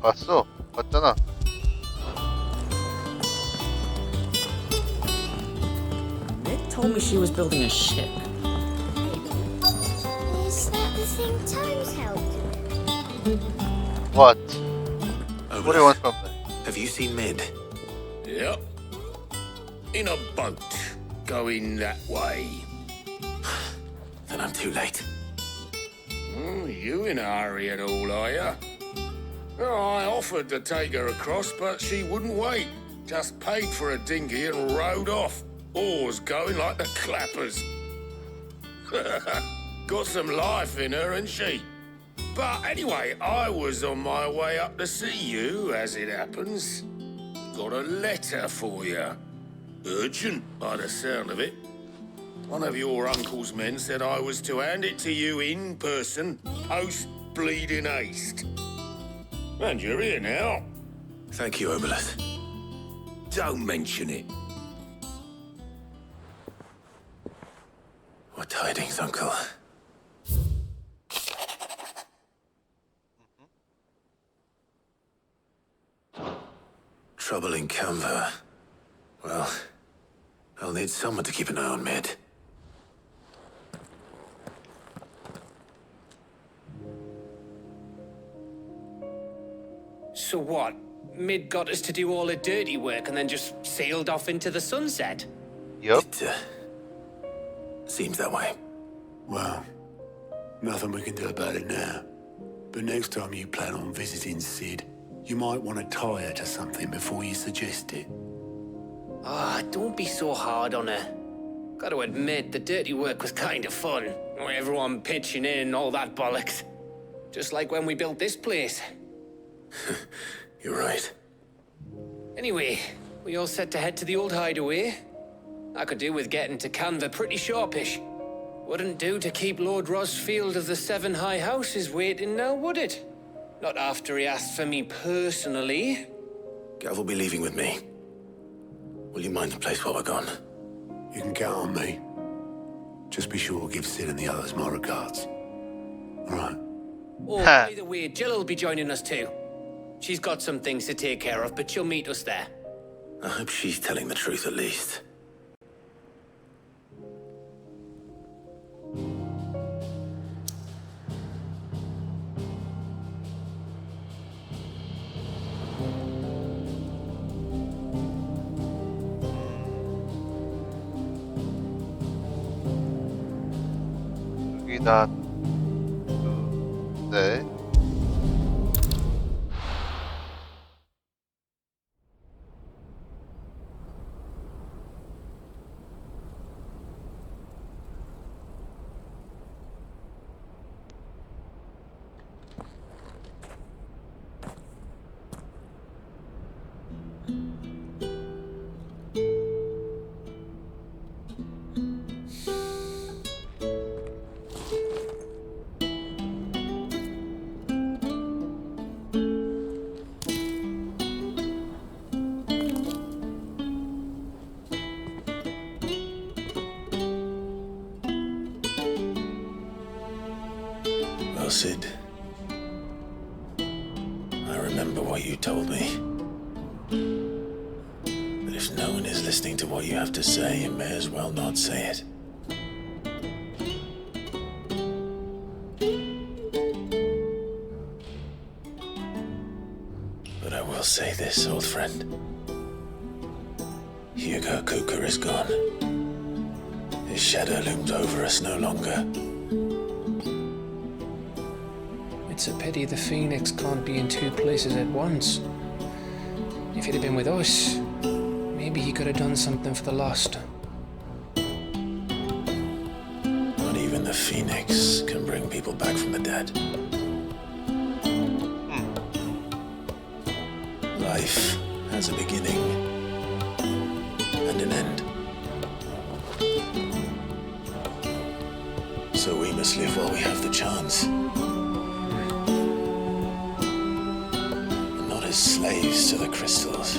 봤어? 봤잖아. Nick told me she was building a ship. Is that the thing Tomes held? What? Over What do you want from me? Have you seen Mid? Yep. In a boat, going that way. Then I'm too late. You in a hurry at all, are you? I offered to take her across, but she wouldn't wait. Just paid for a dinghy and rowed off. Oars going like the clappers. Got some life in her, ain't she? But anyway, I was on my way up to see you, as it happens. Got a letter for you. Urgent, by the sound of it. One of your uncle's men said I was to hand it to you in person, post-bleeding haste. And you're here now. Thank you, Obelith. Don't mention it. What tidings, Uncle? Trouble in Canva. Well, I'll need someone to keep an eye on Mid. So what? Mid got us to do all the dirty work and then just sailed off into the sunset? Yep. It seems that way. Well, nothing we can do about it now. But next time you plan on visiting Sid, you might want to tie her to something before you suggest it. Ah, don't be so hard on her. Gotta admit, the dirty work was kind of fun. Everyone pitching in and all that bollocks. Just like when we built this place. You're right. Anyway, we all set to head to the old hideaway. I could do with getting to Canva pretty sharpish. Wouldn't do to keep Lord Rosfield of the Seven High Houses waiting now, would it? Not after he asked for me personally. Gav will be leaving with me. Will you mind the place while we're gone? You can count on me. Just be sure to give Sid and the others my regards. All right. Oh, by the way, Jill will be joining us too. She's got some things to take care of, but she'll meet us there. I hope she's telling the truth at least. 여기다 네. Well, Sid, I remember what you told me. But if no one is listening to what you have to say, you may as well not say it. But I will say this, old friend. Hugo Cooker is gone. His shadow looms over us no longer. It's a pity the Phoenix can't be in two places at once. If he'd have been with us, maybe he could have done something for the lost. Not even the Phoenix can bring people back from the dead. Life has a beginning and an end. So we must live while we have the chance. Not as slaves to the crystals,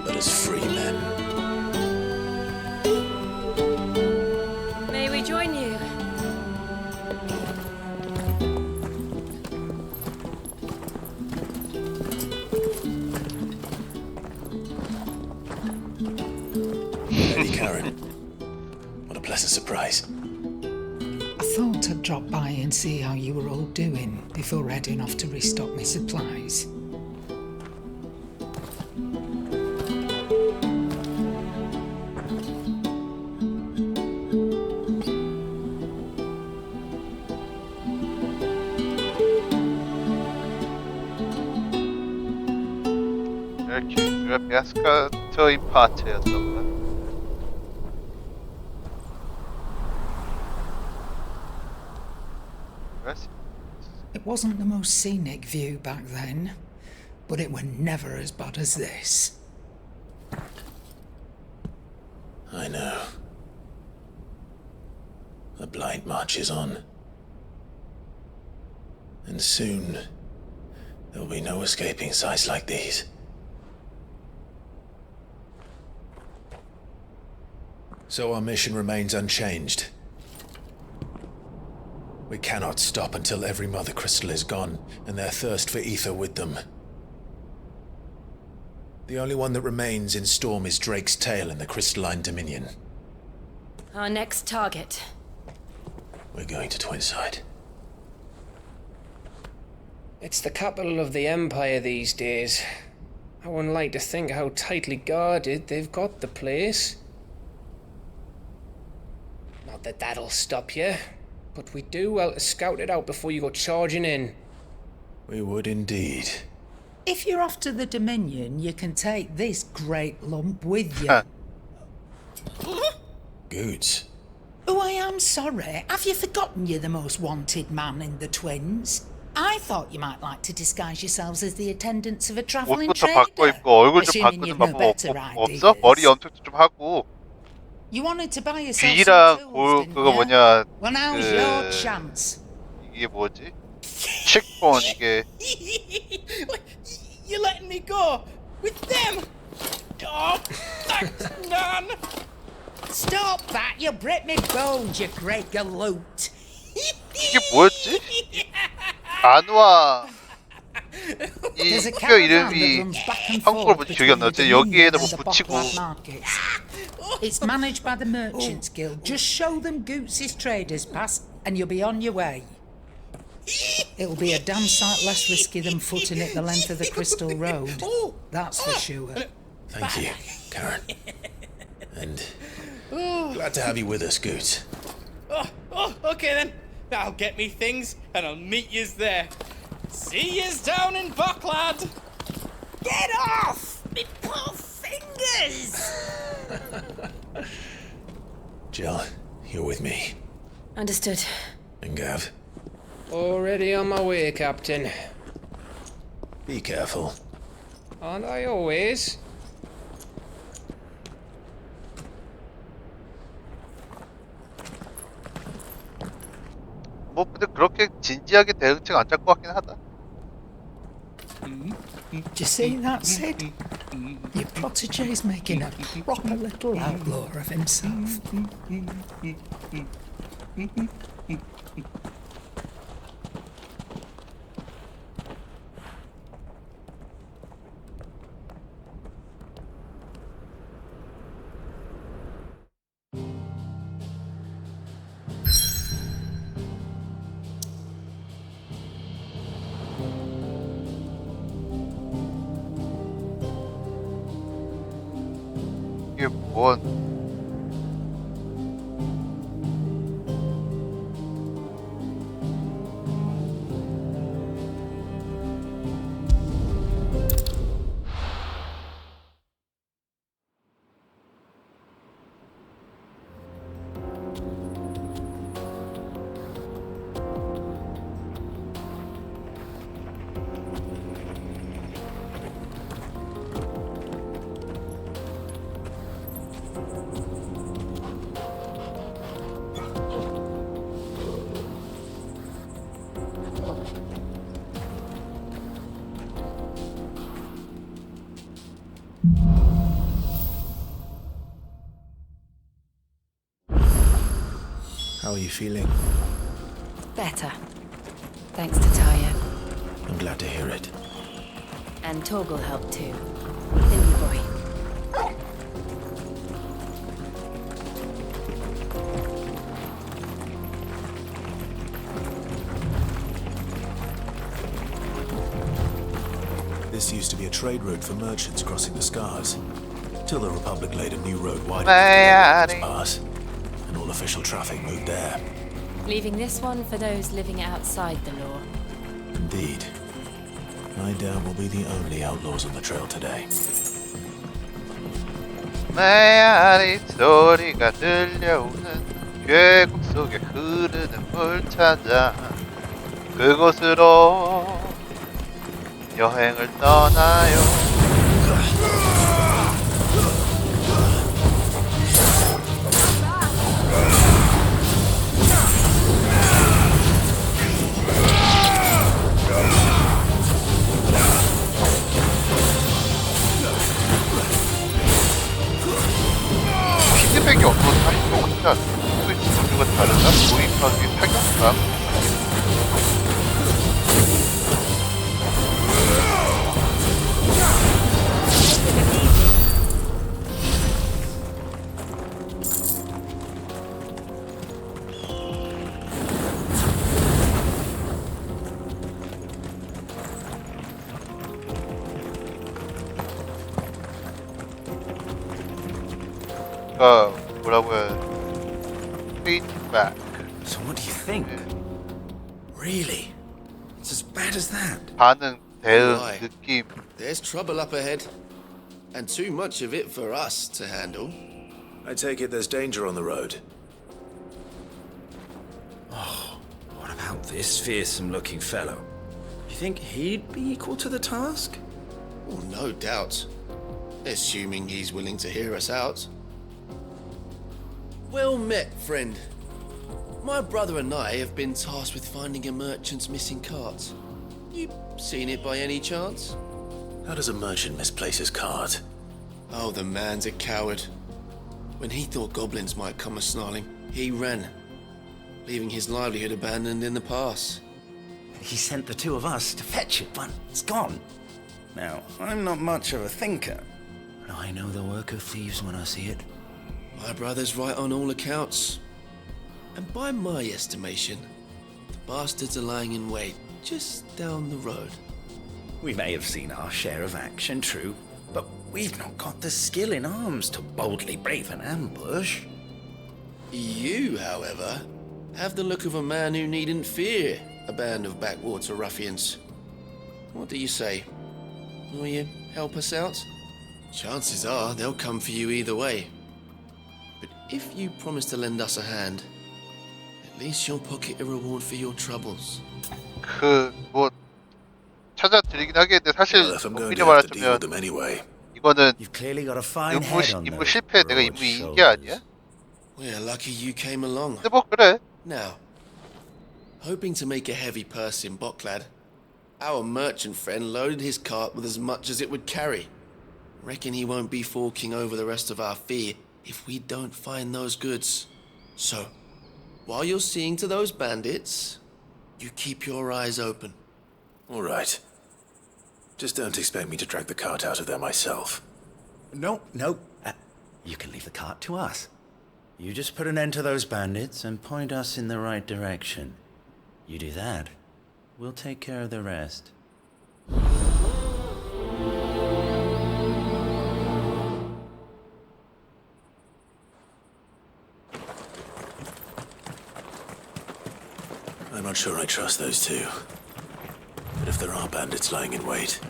but as free men. May we join you? Lady Karen, what a pleasant surprise. I thought I'd drop by and see how you were all doing before heading off to restock my supplies. 이렇게 베스카터인 파트였던가? It wasn't the most scenic view back then, but it were never as bad as this. I know. The blight marches on. And soon, there'll be no escaping sights like these. So our mission remains unchanged. We cannot stop until every Mother Crystal is gone, and their thirst for ether with them. The only one that remains in Storm is Drake's Tail in the Crystalline Dominion. Our next target. We're going to Twinside. It's the capital of the Empire these days. I wouldn't like to think how tightly guarded they've got the place. Not that that'll stop you, but we do well to scout it out before you go charging in. We would indeed. If you're off to the Dominion, you can take this great lump with you. Goods. Oh, I am sorry. Have you forgotten you're the most wanted man in the Twins? I thought you might like to disguise yourselves as the attendants of a travelling 옷부터 trader. 바꿔 입고 얼굴 좀 Assuming 바꾸는 you've no 방법 better 없어? ideas. 머리 엄청 좀 하고 You wanted to buy yourself 귀랑 some tools, 그 didn't 그거 you? 뭐냐 Well, now's your chance. 이게 뭐지? 칙폰 이게 You're letting me go with them? Oh, thanks, Nan. Stop that! You break me bones, you great galoot. 이게 뭐였지? 안와 이 There's a 학교 caravan that 이름이 runs back and 한국어로 forth 뭔지 기억이 안 between 나지. the 여기에다 Dominion 뭐 and the 붙이고 Bocklad markets. It's managed by the Merchants Guild. Just show them Goots' traders pass and you'll be on your way. It'll be a damn sight less risky than footing it the length of the Crystal Road. That's for sure. Thank you, Karen. And glad to have you with us, Goot. Okay then. I'll get me things and I'll meet yous there. See yous down in Bocklad. Get off! Me poor fingers! Jill, you're with me. Understood. And Gav, Already on my way, Captain. be careful. Aren't I always? 뭐 근데 그렇게 진지하게 대응책 안 짤 것 같긴 하다. Do you see that, Sid? Your protege's making a proper little outlaw of himself. 이게 뭔 How are you feeling? Better. Thanks to Taya. I'm glad to hear it. And Torgal helped too. Didn't you, boy? This used to be a trade route for merchants crossing the Scars. Till the Republic laid a new road wide enough to pass, and all official traffic moved there. Leaving this one for those living outside the law. Indeed. I doubt we'll be the only outlaws on the trail today. 메아리 소리가 들려오는 계곡 속에 흐르는 물 찾아 그곳으로 여행을 떠나요. 피드백이 어떻다? 이거 혼자 스위치 종류가 다르다? 도입하기 타격감? 뭐라고 해야 feedback. So what do you think? Really? It's as bad as that? 반응, 대응, Why? 느낌. There's trouble up ahead, and too much of it for us to handle. I take it there's danger on the road. What about this fearsome-looking fellow? You think he'd be equal to the task? Oh, no doubt. Assuming he's willing to hear us out. Well met, friend. My brother and I have been tasked with finding a merchant's missing cart. You seen it by any chance? How does a merchant misplace his cart? Oh, the man's a coward. When he thought goblins might come a-snarling, he ran, leaving his livelihood abandoned in the pass. He sent the two of us to fetch it, but it's gone. Now, I'm not much of a thinker, but I know the work of thieves when I see it. My brother's right on all accounts. And by my estimation, the bastards are lying in wait just down the road. We may have seen our share of action, true, but we've not got the skill in arms to boldly brave an ambush. You, however, have the look of a man who needn't fear a band of backwater ruffians. What do you say? Will you help us out? Chances are they'll come for you either way. But if you promise to lend us a hand, at least you'll pocket a reward for your troubles. 뭐 찾아드리긴 하겠는데 사실 Well, if I'm going 엄밀히 to have to deal 말하자면 with them anyway. 이거는 You've clearly got a fine head on 임무 those 실패 내가 broad 임무 이긴 게 shoulders. 아니야? We're lucky you came along. 근데 뭐 그래. Now, hoping to make a heavy purse in Boklad, our merchant friend loaded his cart with as much as it would carry. Reckon he won't be forking over the rest of our fee if we don't find those goods. So, while you're seeing to those bandits, you keep your eyes open. All right. Just don't expect me to drag the cart out of there myself. No. You can leave the cart to us. You just put an end to those bandits and point us in the right direction. You do that, we'll take care of the rest. I'm not sure I trust those two. But if there are bandits lying in wait,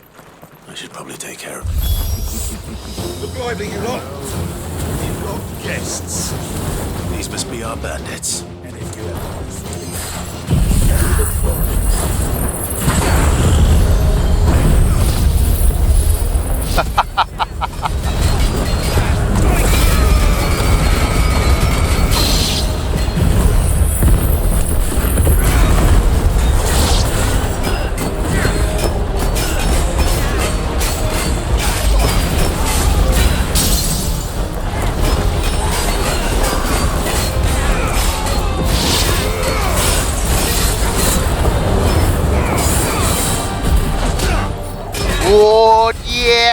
I should probably take care of them. Look lively, you lot. You've got guests. These must be our bandits. And if you ever 오, 예!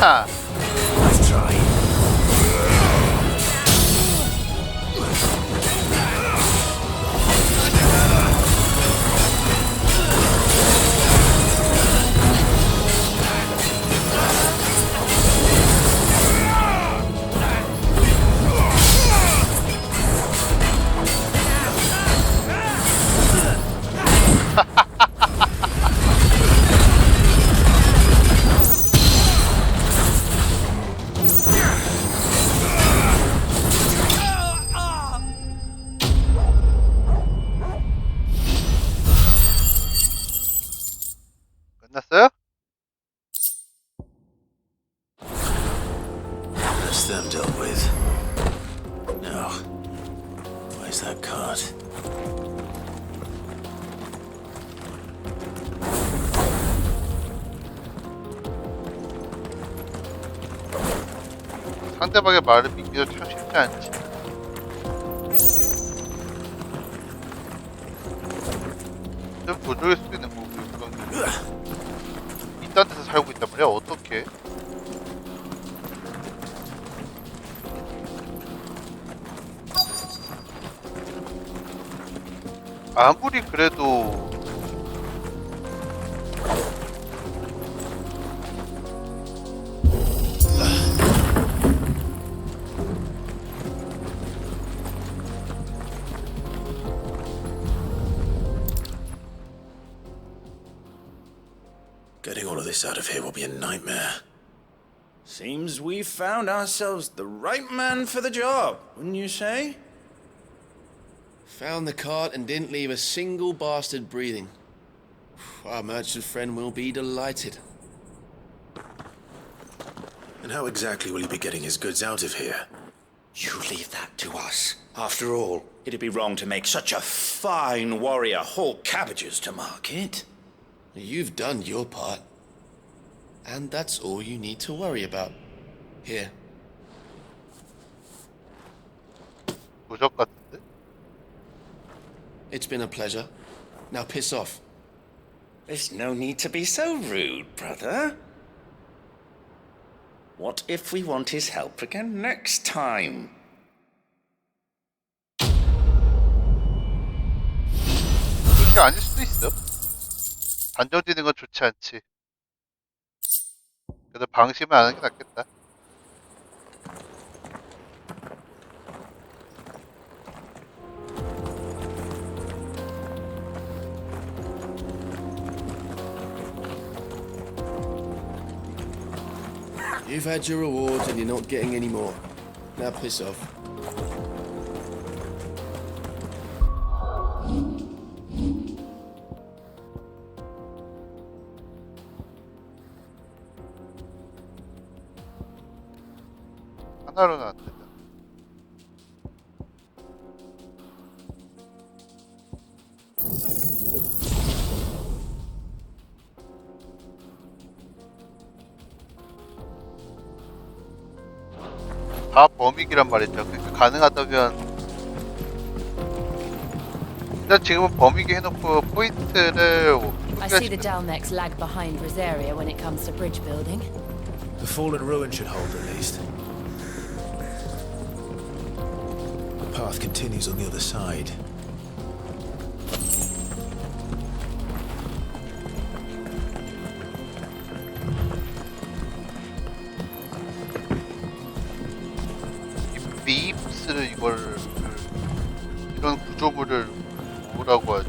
하. Let's try. 끝났어요? That's them dealt with. Now, where's that cart? 상대방의 말을 믿기도 참 쉽지 않지. 좀 부족일 수도 있는 거고, 이딴 데서 살고 있단 말이야. 어떻게? 아무리 그래도 all of this out of here will be a nightmare. Seems we've found ourselves the right man for the job, wouldn't you say? Found the cart and didn't leave a single bastard breathing. Our merchant friend will be delighted. And how exactly will he be getting his goods out of here? You leave that to us. After all, it'd be wrong to make such a fine warrior haul cabbages to market. You've done your part. And that's all you need to worry about. Here. 부적 같은데? It's been a pleasure. Now piss off. There's no need to be so rude, brother. What if we want his help again next time? 그게 아닐 수도 있어. 단정지는 건 좋지 않지. 그래도 방심을 안 하는 게 낫겠다. You've had your rewards and you're not getting any more. Now piss off. 하나로는 안 된다. 다 범위기란 말이죠. 그러니까 가능하다면 일단 지금은 범위기 해놓고 포인트를 I see the Dalmex lag behind Rosaria when it comes to bridge building. The fallen ruin should hold at least. The path continues on the other side. 비임스를 이런 구조물을 뭐라고 하지?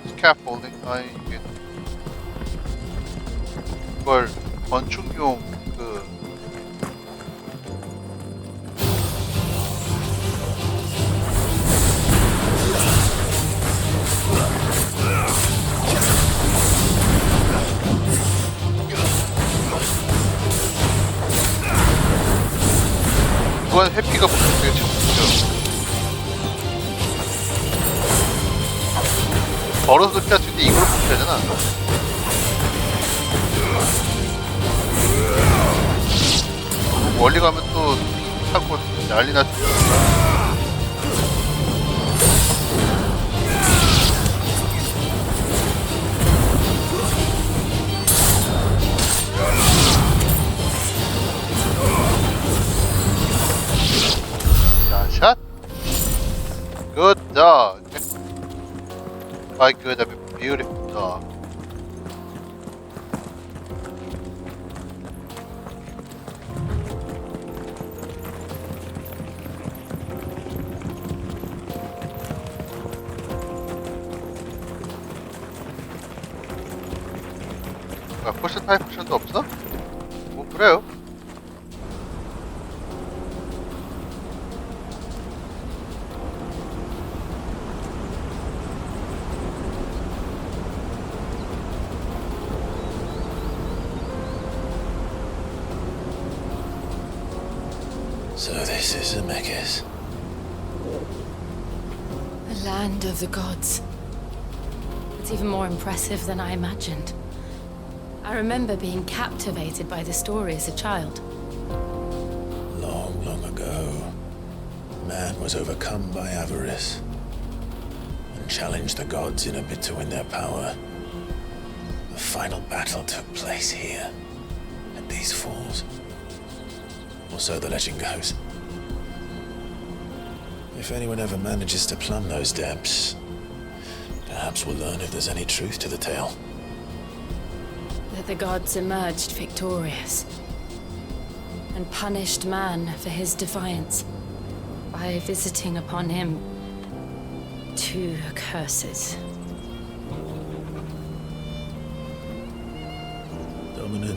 스캐폴딩? 아니 이게 이걸 건축용 이건 해피가 되게 좋죠. 걸어서 피할 수 있는데 이걸 못 피하잖아. 멀리 가면 또 타고 난리 나죠. 샷. Good dog. By good, I mean beautiful dog. 아, 포션 타입 포션도 없어? 뭐 그래요. So this is Zemeckis. The land of the gods. It's even more impressive than I imagined. I remember being captivated by the story as a child. Long, long ago, man was overcome by avarice and challenged the gods in a bid to win their power. The final battle took place here, at these falls. Or so the legend goes. If anyone ever manages to plumb those depths, perhaps we'll learn if there's any truth to the tale. That the gods emerged victorious and punished man for his defiance by visiting upon him two curses.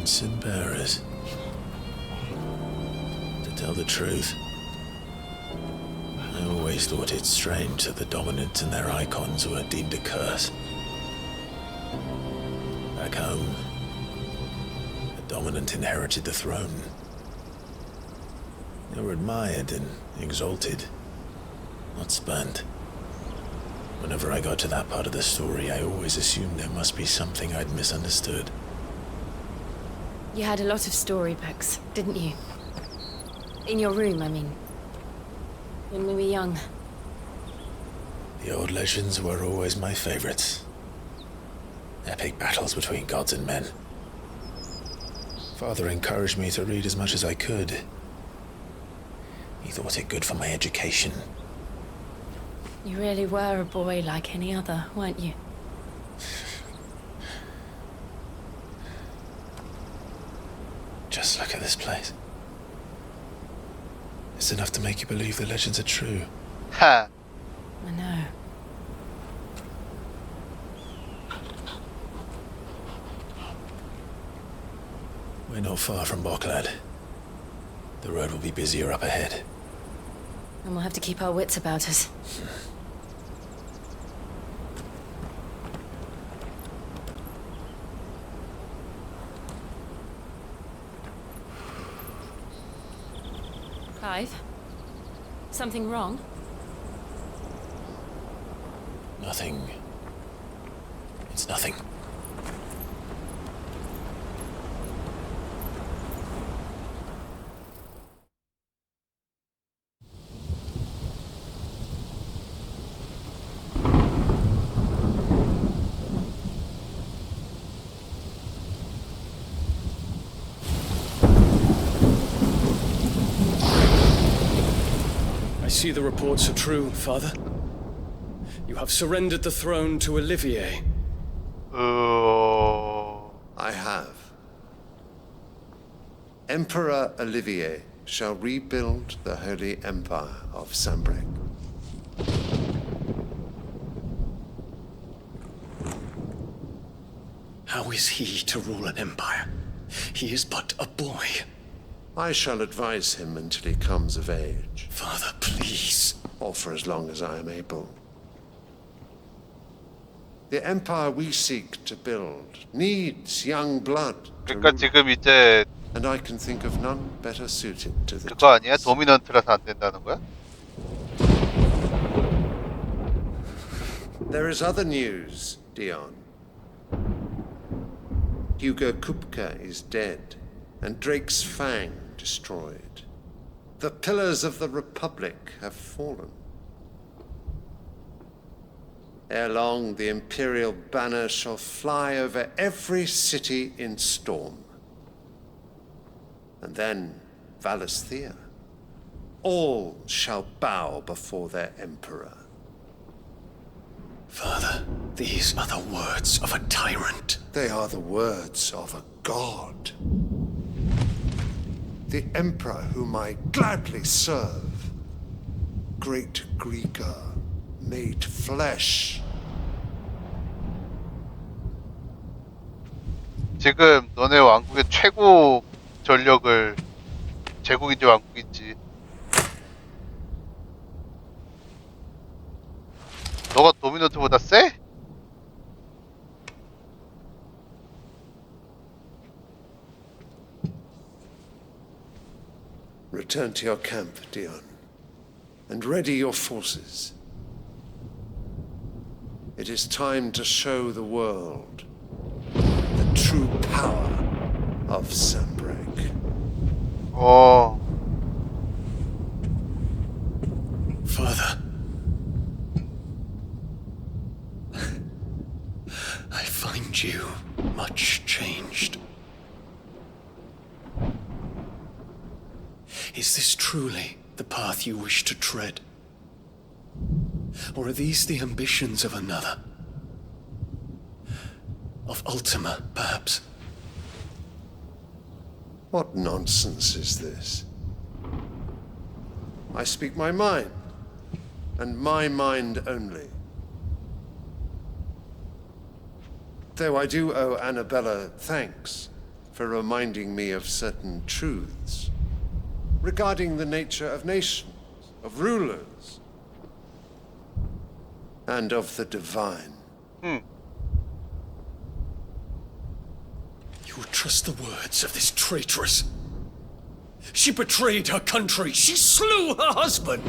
Crimson Bearers. To tell the truth, I always thought it strange that the Dominants and their icons were deemed a curse. Back home, the Dominant inherited the throne. They were admired and exalted, not spurned. Whenever I got to that part of the story, I always assumed there must be something I'd misunderstood. You had a lot of storybooks, didn't you? In your room, I mean. When we were young. The old legends were always my favorites. Epic battles between gods and men. Father encouraged me to read as much as I could. He thought it good for my education. You really were a boy like any other, weren't you? Just look at this place. It's enough to make you believe the legends are true. Ha! I know. We're not far from Boklad. The road will be busier up ahead. And we'll have to keep our wits about us. Clive? Something wrong? Nothing. It's nothing. I see the reports are true, Father. You have surrendered the throne to Olivier. Oh. I have. Emperor Olivier shall rebuild the Holy Empire of Sambrek. How is he to rule an empire? He is but a boy. I shall advise him until he comes of age. Father, please. Or for as long as I am able. The empire we seek to build needs young blood. 그러니까 지금 이제 And I can think of none better suited to the 그거 아니야? 도미넌트라서 안 된다는 거야? There is other news, Dion. Hugo Kupka is dead, and Drake's Fang destroyed. The pillars of the Republic have fallen. Ere long, the Imperial banner shall fly over every city in Storm. And then Valisthea. All shall bow before their Emperor. Father, these are the words of a tyrant. They are the words of a god. The Emperor whom I gladly serve. Great Greeker, made flesh. 지금 너네 왕국의 최고 전력을 제국인지 왕국인지 너가 도미노트보다 세? Return to your camp, Dion, and ready your forces. It is time to show the world the true power of Sambrek. Oh. Father. I find you much changed. Is this truly the path you wish to tread? Or are these the ambitions of another? Of Ultima, perhaps? What nonsense is this? I speak my mind, and my mind only. Though I do owe Annabella thanks for reminding me of certain truths regarding the nature of nations, of rulers, and of the divine. You would trust the words of this traitress? She betrayed her country. She slew her husband.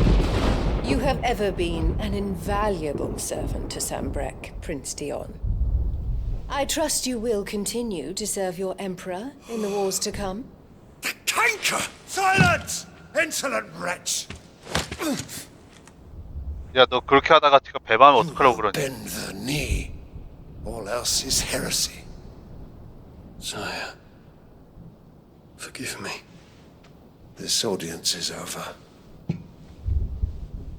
You have ever been an invaluable servant to Sambrek, Prince Dion. I trust you will continue to serve your emperor in the wars to come. Canker! Silence! Insolent wretch! 야, 너 그렇게 하다가 지가 배반하면 어떡하려고 그러니? Bend the knee. All else is heresy. Sire, forgive me. This audience is over.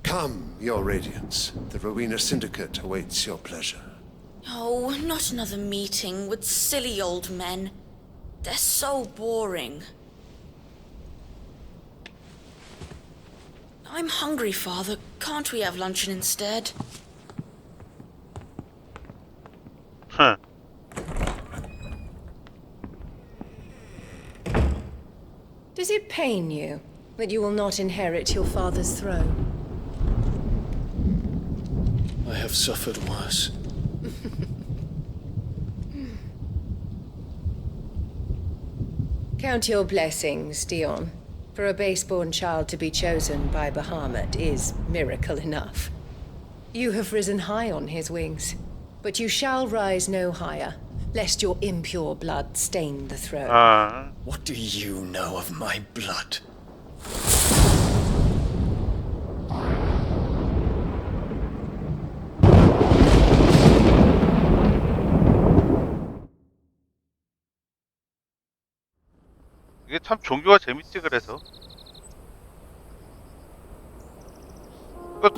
Come, Your Radiance. The Rowena Syndicate awaits your pleasure. Oh, not another meeting with silly old men. They're so boring. I'm hungry, Father. Can't we have luncheon instead? Huh. Does it pain you that you will not inherit your father's throne? I have suffered worse. Count your blessings, Dion. For a base-born child to be chosen by Bahamut is miracle enough. You have risen high on his wings, but you shall rise no higher, lest your impure blood stain the throne. What do you know of my blood? 이게 참 종교가 재밌지 그래서.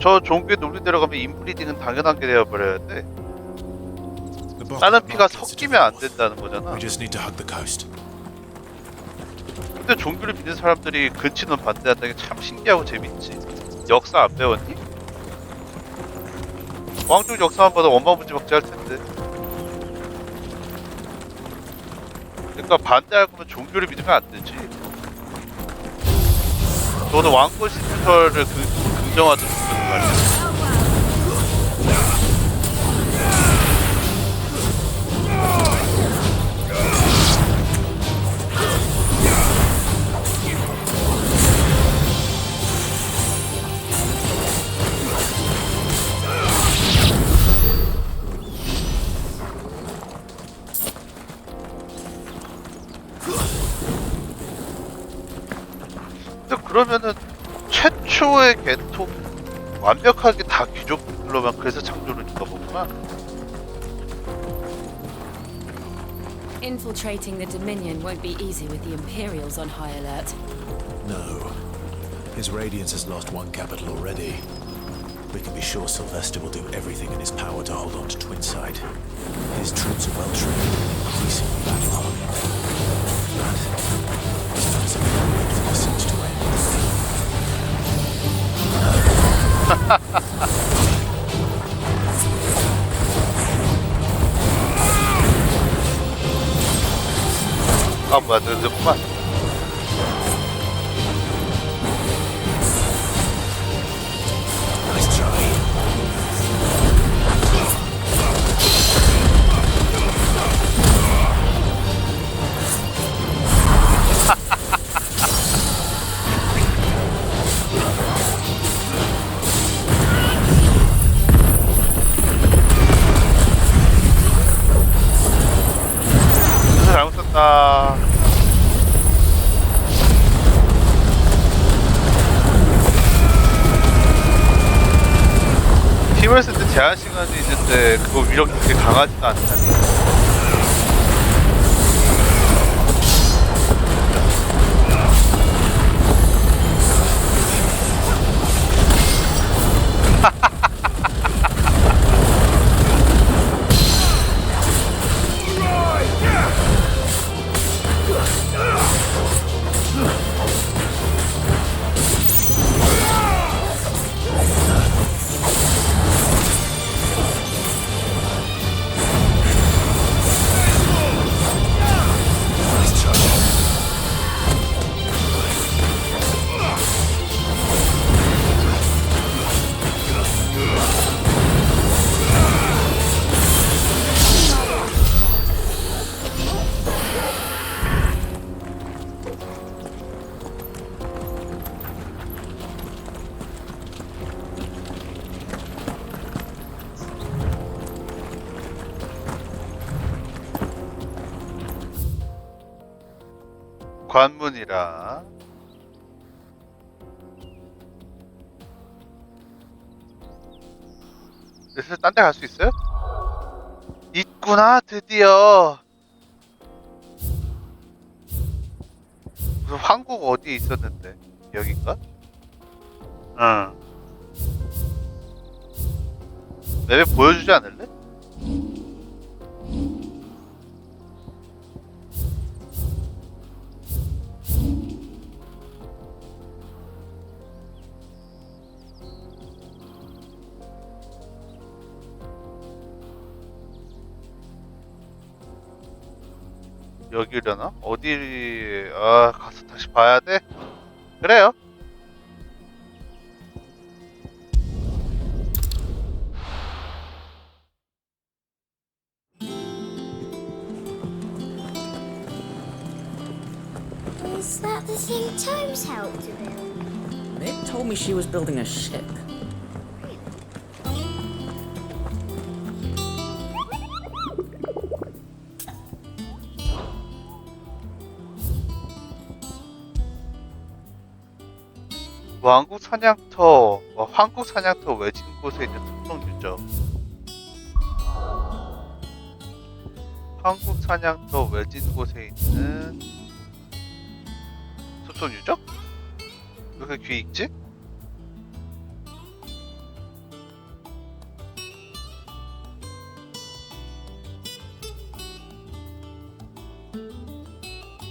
저 종교의 논리대로 가면 인브리딩은 당연한 게 되어버려야 돼. 다른 피가 섞이면 안 된다는 거잖아. We just need to hug the coast. 근데 종교를 믿는 사람들이 근친은 반대한다는 게 참 신기하고 재밌지. 역사 안 배웠니? 왕족 역사만 봐도 원망무지막지 할 텐데. 그러니까 반대할 거면 종교를 믿으면 안 되지. 너는 왕권 시스템을 긍정하든 그런 말이야. 그러면은 최초의 개통 완벽하게 다 귀족들로만 그래서 창조를 했던 거구나. Infiltrating the Dominion won't be easy with the Imperials on high alert. No. His Radiance has lost one capital already. We can be sure Sylvester will do everything in his power to hold on to Twinside. His troops are well trained, increasingly battle-hardened. But it's only a wait for the siege to end. 아 뭐야 늦었구만. Nice try. 잘못 썼다. 힘을 쓸 때 제한 시간이 있는데 그거 위력이 그렇게 강하지도 않다니. 관문이라. 그래서 딴 데 갈 수 있어요? 있구나, 드디어. 무슨 황국 어디에 있었는데? 여긴가? 응. 맵에 보여주지 않을래? 여기려나? 어디, 가서 다시 봐야 돼? 그래요. Is that the thing Tomes helped to build? Nick told me she was building a ship. 왕국 사냥터, 황국 사냥터 외진 곳에 있는 특성 유적. 황국 사냥터 외진 곳에 있는 특성 유적? 왜 그렇게 귀 있지?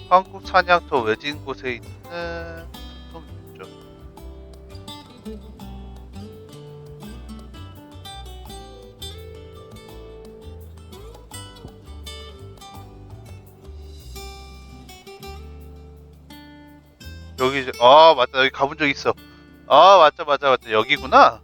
황국 사냥터 외진 곳에 있는 특성 유적. 여기 맞다, 여기 가본 적 있어. 맞다 여기구나.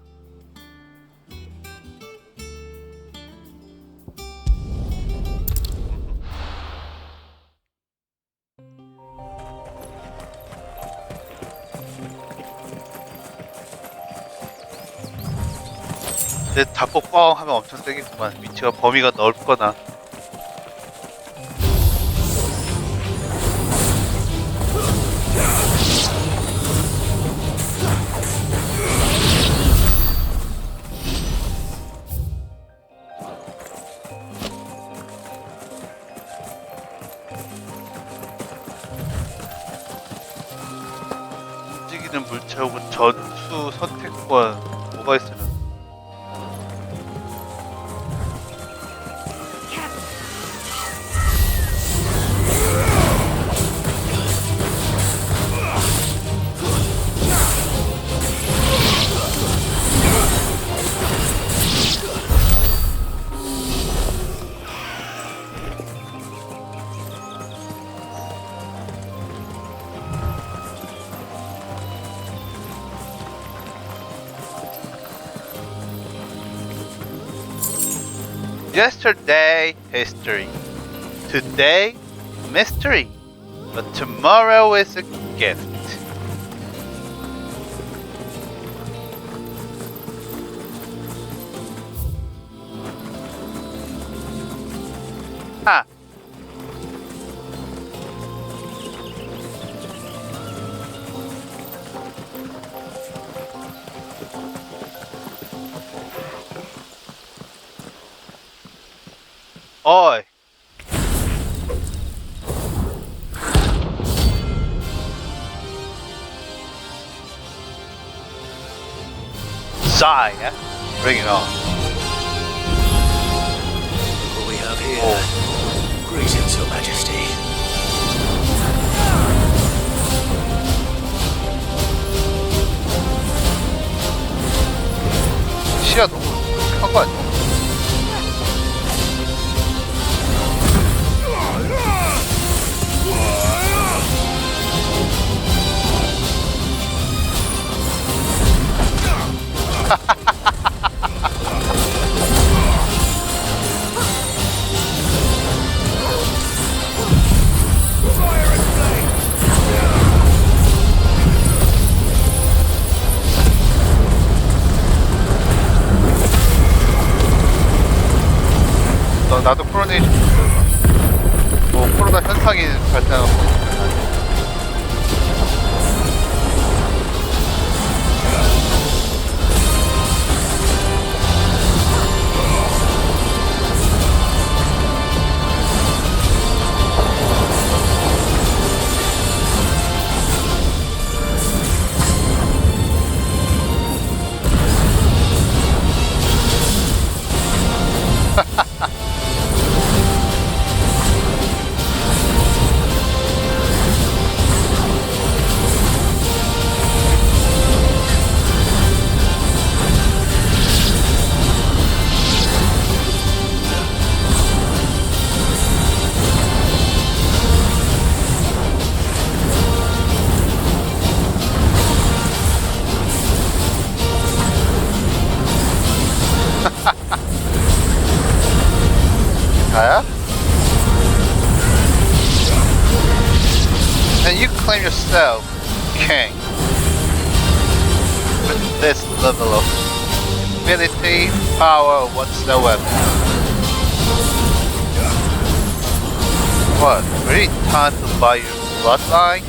근데 자뻑뻥 하면 엄청 세겠구만. 위치가 범위가 넓거나. 움직이는 물체 혹은 전투 선택권 뭐가 있으면 Yesterday, history. Today, mystery. But tomorrow is a gift. 하. 어이. Zaya, bring it on. What we have here. Greetings, Your Majesty. 시야 너무 큰 거 아니야? 나도 코로네이션 코로나 현상이 발생하고 yourself king with this level of ability, power whatsoever. What, really time to buy your bloodline?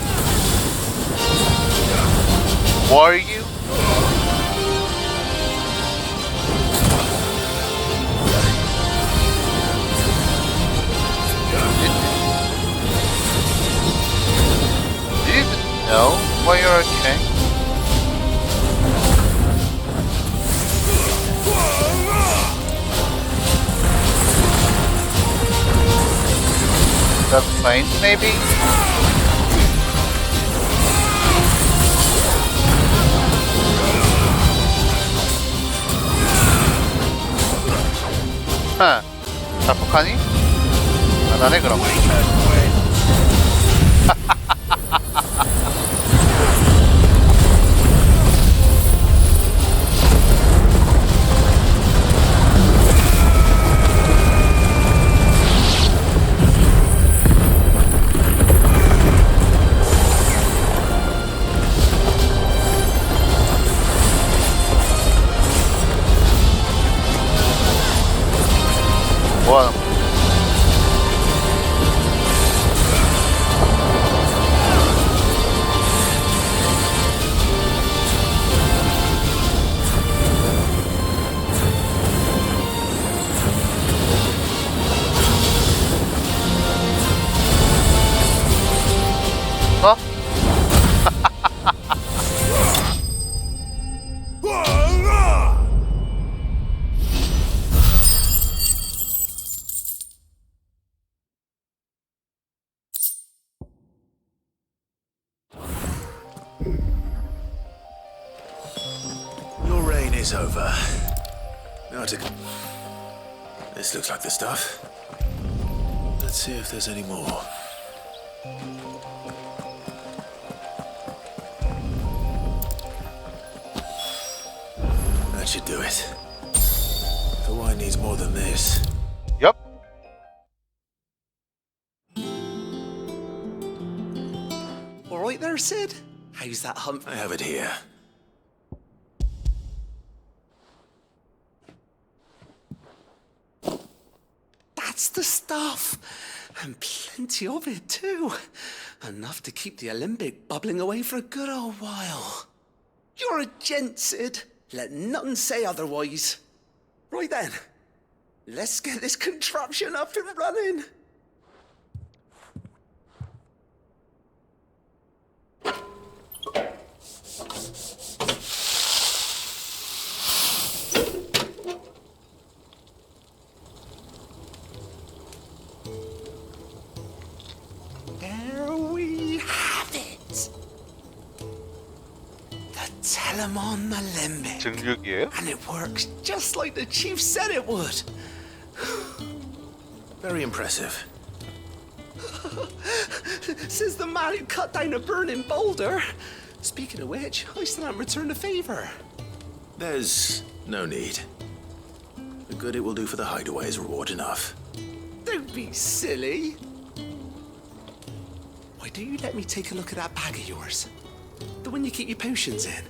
Were you? Do you even know why you're a king? The planes, maybe? 자폭하니? 안 하네 그럼. 뭐하는 거야? 어? Your reign is over. Now to... This looks like the stuff. Let's see if there's any more. That should do it. The wine needs more than this. Yep. All right there, Sid? How's that hunt? I have it here. That's the stuff. And plenty of it, too. Enough to keep the Alembic bubbling away for a good old while. You're a gent, Sid. Let none say otherwise. Right then, let's get this contraption up and running. There we have it. The Telemon Alembic. 증류기예요? And it works just like the chief said it would. Very impressive. Says the man who cut down a burning boulder. Speaking of which, I still haven't returned the favor. There's no need. The good it will do for the hideaway is reward enough. Don't be silly. Why don't you let me take a look at that bag of yours? The one you keep your potions in.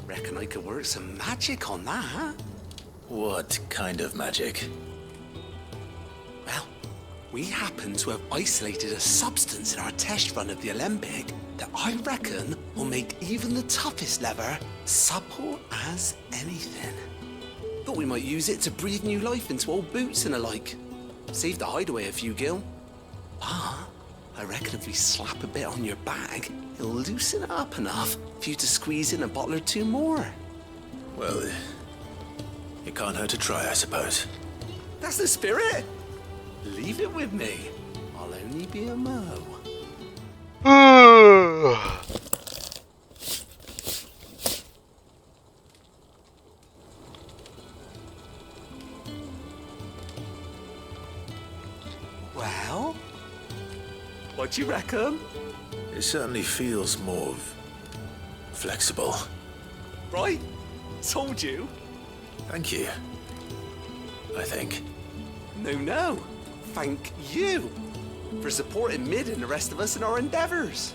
Reckon I could work some magic on that, huh? What kind of magic? Well, we happen to have isolated a substance in our test run of the Alembic that I reckon will make even the toughest leather supple as anything. Thought we might use it to breathe new life into old boots and the like. Save the hideaway a few gil. Ah, I reckon if we slap a bit on your bag, it'll loosen it up enough for you to squeeze in a bottle or two more. Well, it can't hurt to try, I suppose. That's the spirit. Leave it with me. I'll only be a mo. Well, what do you reckon? It certainly feels more flexible. Right? Told you. Thank you. I think. No. Thank you for supporting Mid and the rest of us in our endeavors.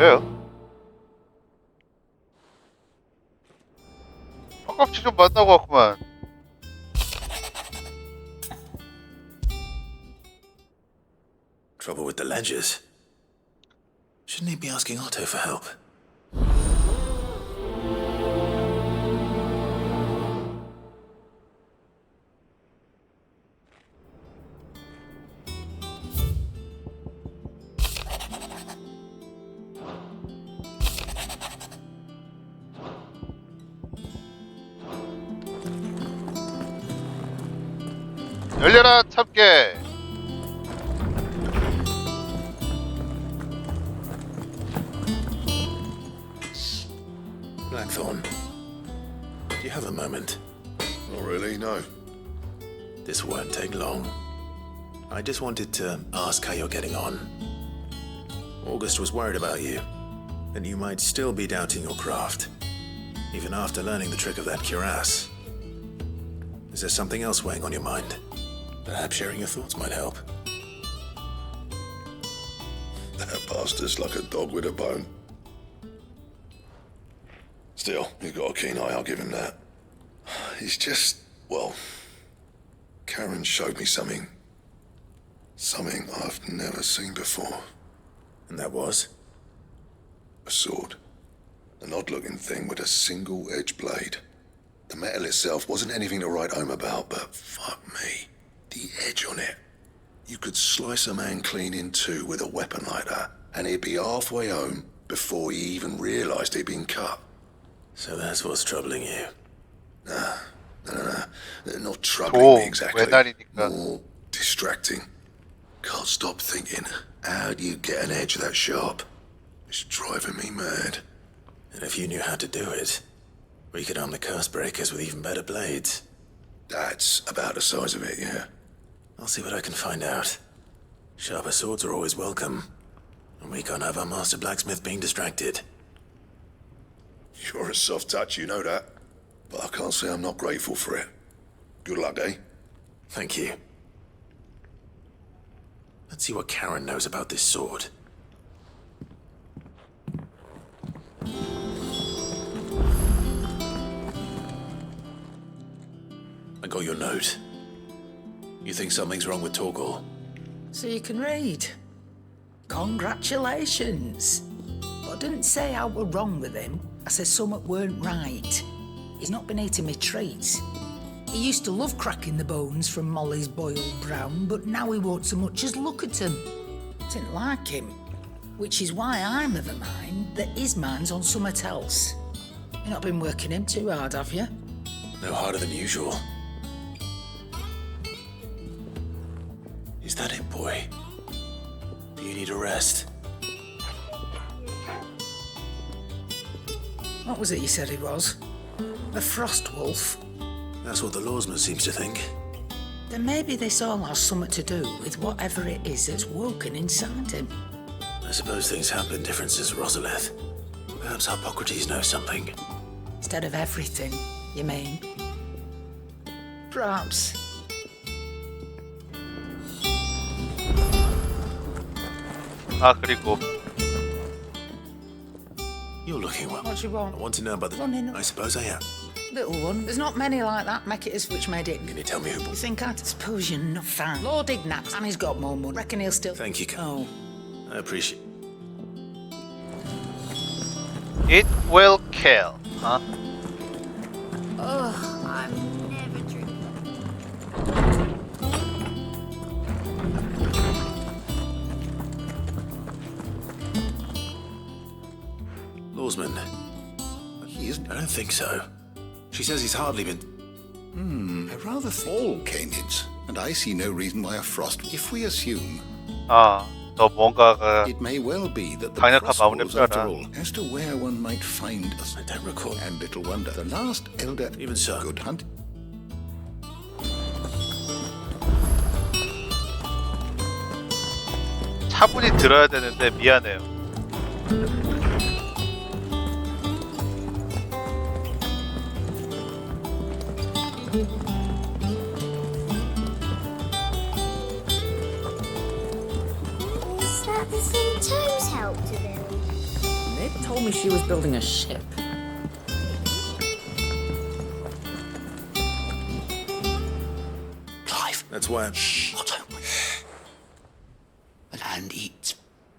그래요? 깜깜치 좀 만나고 왔구만. Trouble with the ledgers. Shouldn't he be asking Otto for help? 열려라 참깨. Blackthorn, do you have a moment? Not really, no. This won't take long. I just wanted to ask how you're getting on. August was worried about you, and you might still be doubting your craft, even after learning the trick of that cuirass. Is there something else weighing on your mind? Perhaps sharing your thoughts might help. That bastard's like a dog with a bone. Still, you've got a keen eye, I'll give him that. He's just, well, Karen showed me something. Something I've never seen before. And that was? A sword. An odd-looking thing with a single-edged blade. The metal itself wasn't anything to write home about, but fuck me. The edge on it. You could slice a man clean in two with a weapon like that, and he'd be halfway home before he even realised he'd been cut. So that's what's troubling you. Nah. Not troubling me exactly. 외날이니까. More distracting. Can't stop thinking, how do you get an edge that sharp? It's driving me mad. And if you knew how to do it, we could arm the curse breakers with even better blades. That's about the size of it, yeah. I'll see what I can find out. Sharper swords are always welcome. And we can't have our master blacksmith being distracted. You're a soft touch, you know that. But I can't say I'm not grateful for it. Good luck, eh? Thank you. Let's see what Karen knows about this sword. I got your note. You think something's wrong with Torgal? So you can read. Congratulations. I didn't say I were wrong with him. I said something weren't right. He's not been eating me treats. He used to love cracking the bones from Molly's boiled brown, but now he won't so much as look at them. Didn't like him. Which is why I'm of the mind that his mind's on something else. You've not been working him too hard, have you? No harder than usual. Is that it, boy? Do you need a rest? What was it you said he was? A frost wolf? That's what the lawsman seems to think. Then maybe this all has something to do with whatever it is that's woken inside him. I suppose things have been different since Rosalith. Perhaps Hippocrates knows something. Instead of everything, you mean? Perhaps. 아 그리고 You're looking well. What do you want? I want to know about the... Running up. I suppose I am. Little one. There's not many like that. Make it as which made it. Can you tell me who... You think I'd suppose you're not fine. Lord Ignatz, and he's got more money. Reckon he'll still... Thank you, Oh. I appreciate... It will kill, huh? Ugh, I'm never drinking. Lawsman. He isn't... I don't think so. She says he's hardly been... I rather think all canids, and I see no reason why a frost... If we assume... 아, 너 뭔가가 It may well be that the 강력한 frost 마음을 wolves, after 펴라. all, as to where one might find us. I don't recall. And little wonder, the last elder... Even so. Good hunt. 차분히 들어야 되는데 미안해요. Is that the thing Toes helped to build? told me she was building a ship. Clive. That's why. Shh. Otto. The land eats.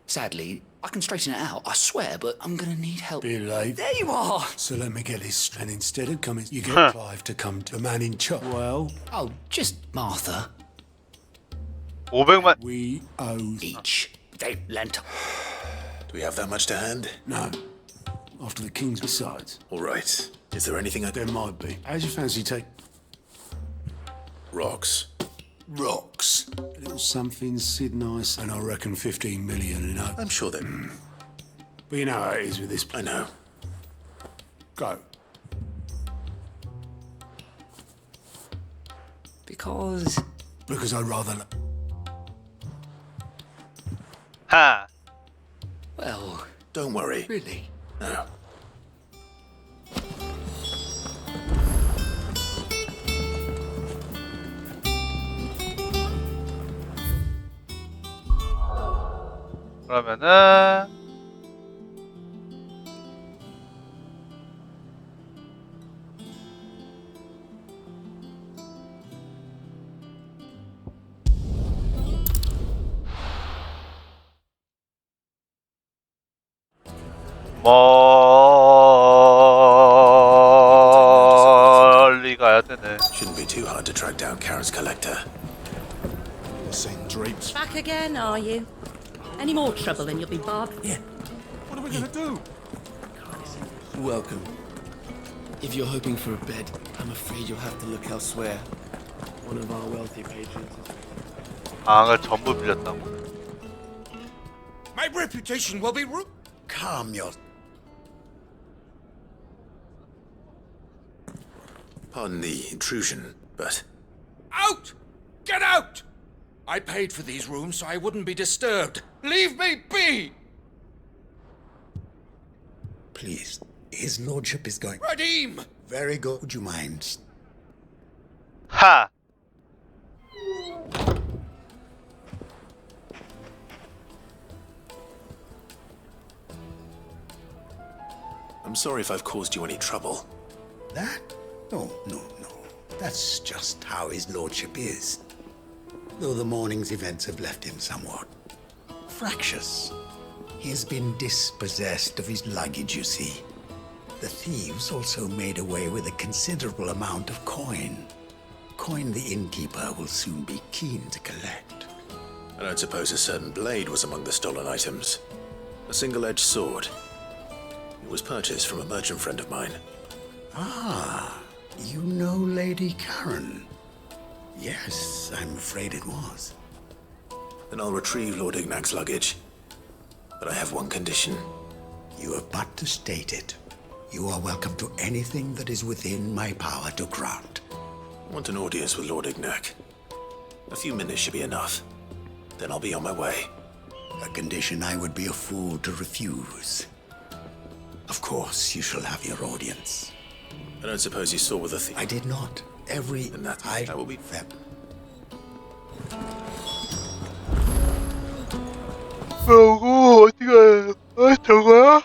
Sadly, I can straighten it out, I swear, but I'm gonna need help. Be late. There you are! So let me get this. And instead of coming, you get Clive to come to the man in charge. Well, Oh, just Martha. 500만. we owe Each. They lent. Do we have that much to hand? no. After the king's besides. All right. Is there anything I There can... might be. How'd you fancy take Rocks. rocks? A little something, Sid nice, and I reckon 15 million, you know. I'm sure that... But you know how it is with this. I know. Go. Because. Because I'd rather... 하. Well, Don't worry. really. No. 그러면은 멀리 가야 되네. Shouldn't be too hard to track down Karen's collector. Seen drapes. Back again, are you? Any more trouble and you'll be barred? Yeah. What are we gonna do? Welcome. If you're hoping for a bed, I'm afraid you'll have to look elsewhere. One of our wealthy patrons is... 방을 전부 빌렸다고. My reputation will be Calm your... Pardon the intrusion, but... out! Get out! I paid for these rooms so I wouldn't be disturbed. Leave me be! Please. His lordship is going... Radim! Very good. Would you mind? 하. I'm sorry if I've caused you any trouble. That? Oh, no. That's just how his lordship is. Though the morning's events have left him somewhat fractious. He has been dispossessed of his luggage, you see. The thieves also made away with a considerable amount of coin. Coin the innkeeper will soon be keen to collect. I don't suppose a certain blade was among the stolen items. A single-edged sword. It was purchased from a merchant friend of mine. Ah, you know Lady Karen? Yes, I'm afraid it was. Then I'll retrieve Lord Ignac's luggage. But I have one condition. You have but to state it. You are welcome to anything that is within my power to grant. I want an audience with Lord Ignac. A few minutes should be enough. Then I'll be on my way. A condition I would be a fool to refuse. Of course, you shall have your audience. I don't suppose you saw with the thief. I did not. Every... Then that will be... 여보 어디 가요? 저거야?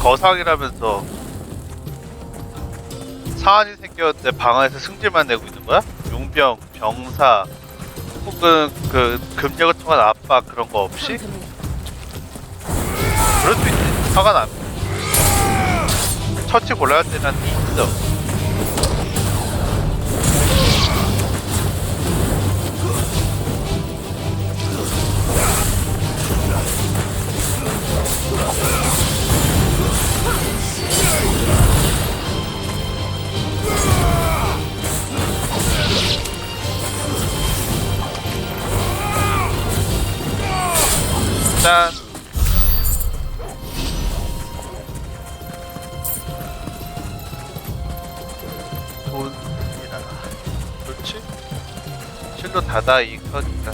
거상이라면서 사안이 생겼는데 방 안에서 승질만 내고 있는 거야? 용병, 병사 혹은 그 금력을 통한 압박 그런 거 없이? 그럴 수 있지. 화가 나면 처치 곤란할 때는 있어. 일단 돈이라 그렇지? 실로 다다 이거니까.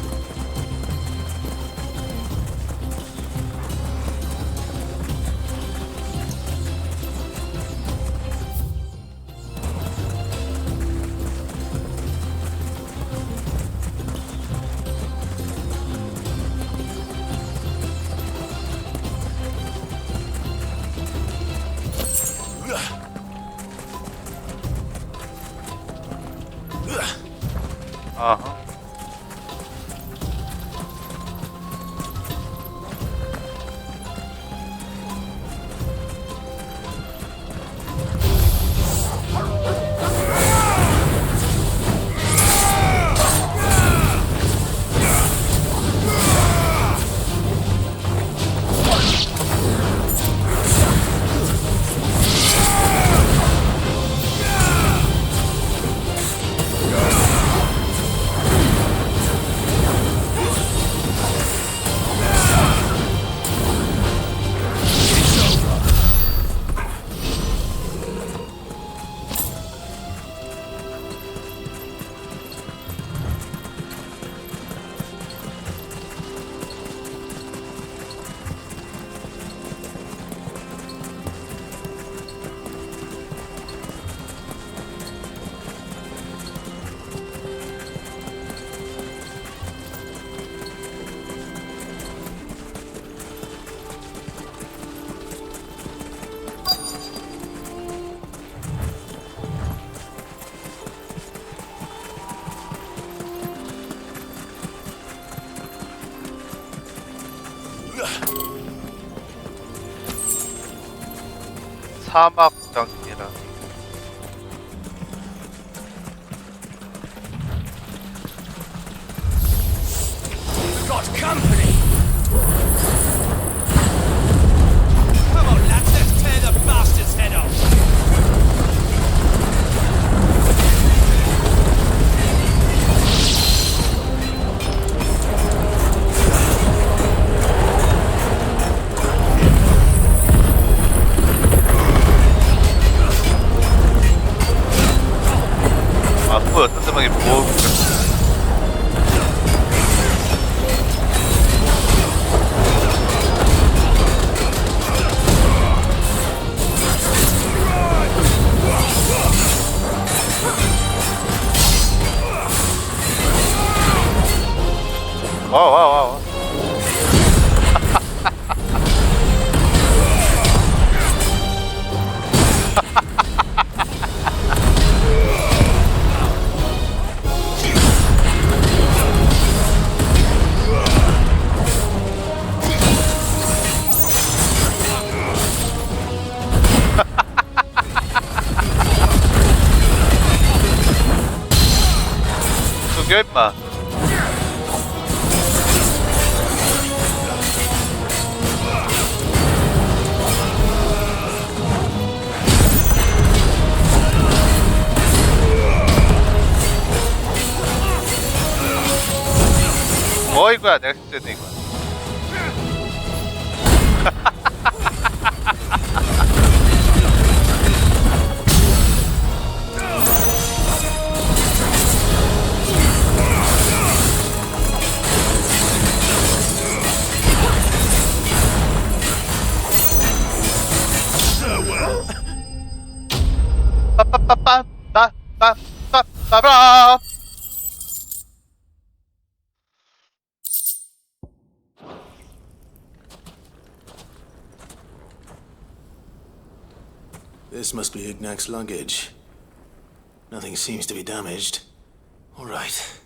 아하. 사막 장이라. Got company! Come on, lads, let's tear the bastard's head off! 아, 뭐야, 뜬금하게 뭐. 와. 죽여 임마. 뭐 이거야, 내가 실수했네 이거. 빠빠빠빰빰빰빰빰빰. This must be Ignac's luggage. Nothing seems to be damaged. All right.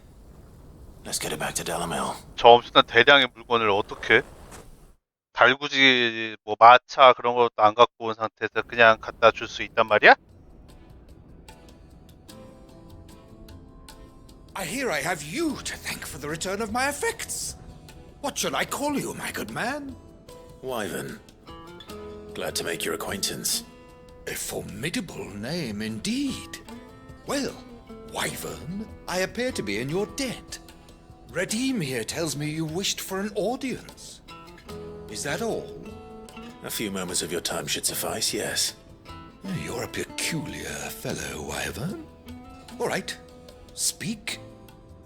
Let's get it back to Dalamel. 저 엄청난 대량의 물건을 어떻게? 달구지 뭐 마차 그런 것도 안 갖고 온 상태에서 그냥 갖다 줄 수 있단 말이야? I hear I have you to thank for the return of my effects. What shall I call you, my good man? Wyvern. Glad to make your acquaintance. A formidable name indeed. Well, Wyvern, I appear to be in your debt. Redeem here tells me you wished for an audience. Is that all? A few moments of your time should suffice, yes. You're a peculiar fellow, Wyvern. All right, speak.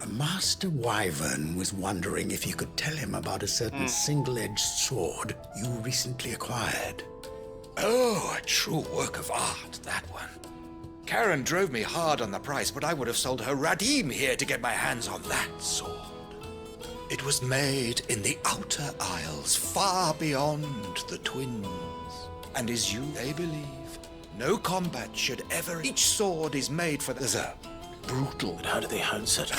Master Wyvern was wondering if you could tell him about a certain single-edged sword you recently acquired. Oh, a true work of art, that one. Karen drove me hard on the price, but I would have sold her Radim here to get my hands on that sword. It was made in the Outer Isles, far beyond the Twins. And as you may believe, no combat should ever... Each sword is made for the... There's a brutal. But how do they hone such?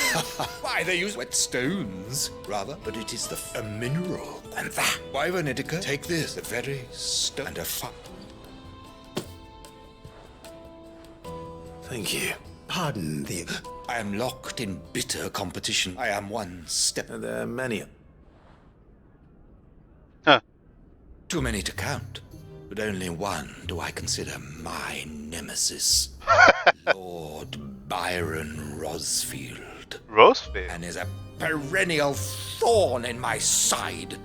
Why, they use whetstones, rather. But it is a mineral. And that, why, Venetica, take this, the very stone and a Thank you. Pardon the... I am locked in bitter competition. I am one step... There are many... Too many to count. But only one do I consider my nemesis. Lord Byron Rosfield. Rosfield? And is a perennial thorn in my side.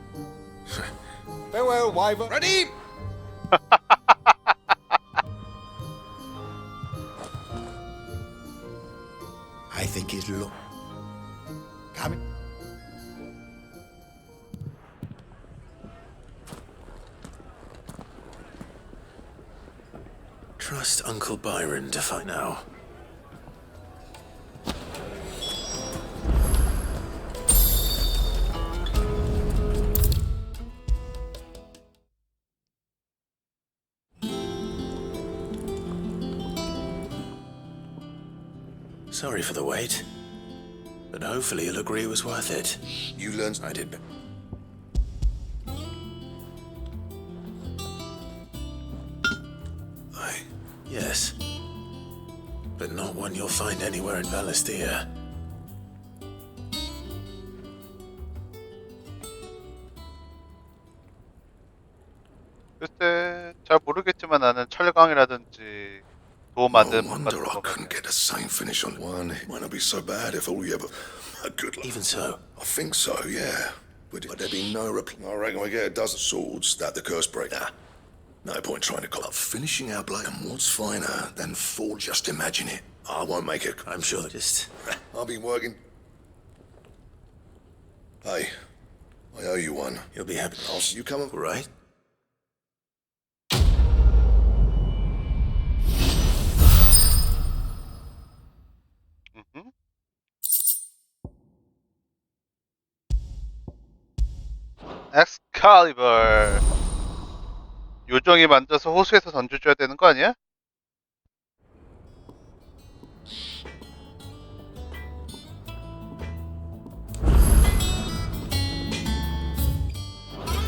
Farewell, Wyvern. Ready? I think he's coming. Trust Uncle Byron to find now. Sorry for the wait, but hopefully you'll agree it was worth it. You learned... I did. Yes. But not one you'll find anywhere in Valisthea. 글쎄, 잘 모르겠지만 나는 철강이라든지 도움 안 되는 No 것 wonder 같은 I 거. couldn't get the same finish on one. It might not be so bad if all you ever... Good luck. Even so. I think so, yeah. But there'd be no reply. I reckon we get a dozen swords that the curse break. No point trying to call up finishing our blade. And what's finer than full? Just imagine it. I won't make it. I'm sure just... I'll be working. Hey, I owe you one. You'll be happy. I'll see you coming. Right? 엑스칼리버. 요정이 만져서 호수에서 던져줘야 되는 거 아니야?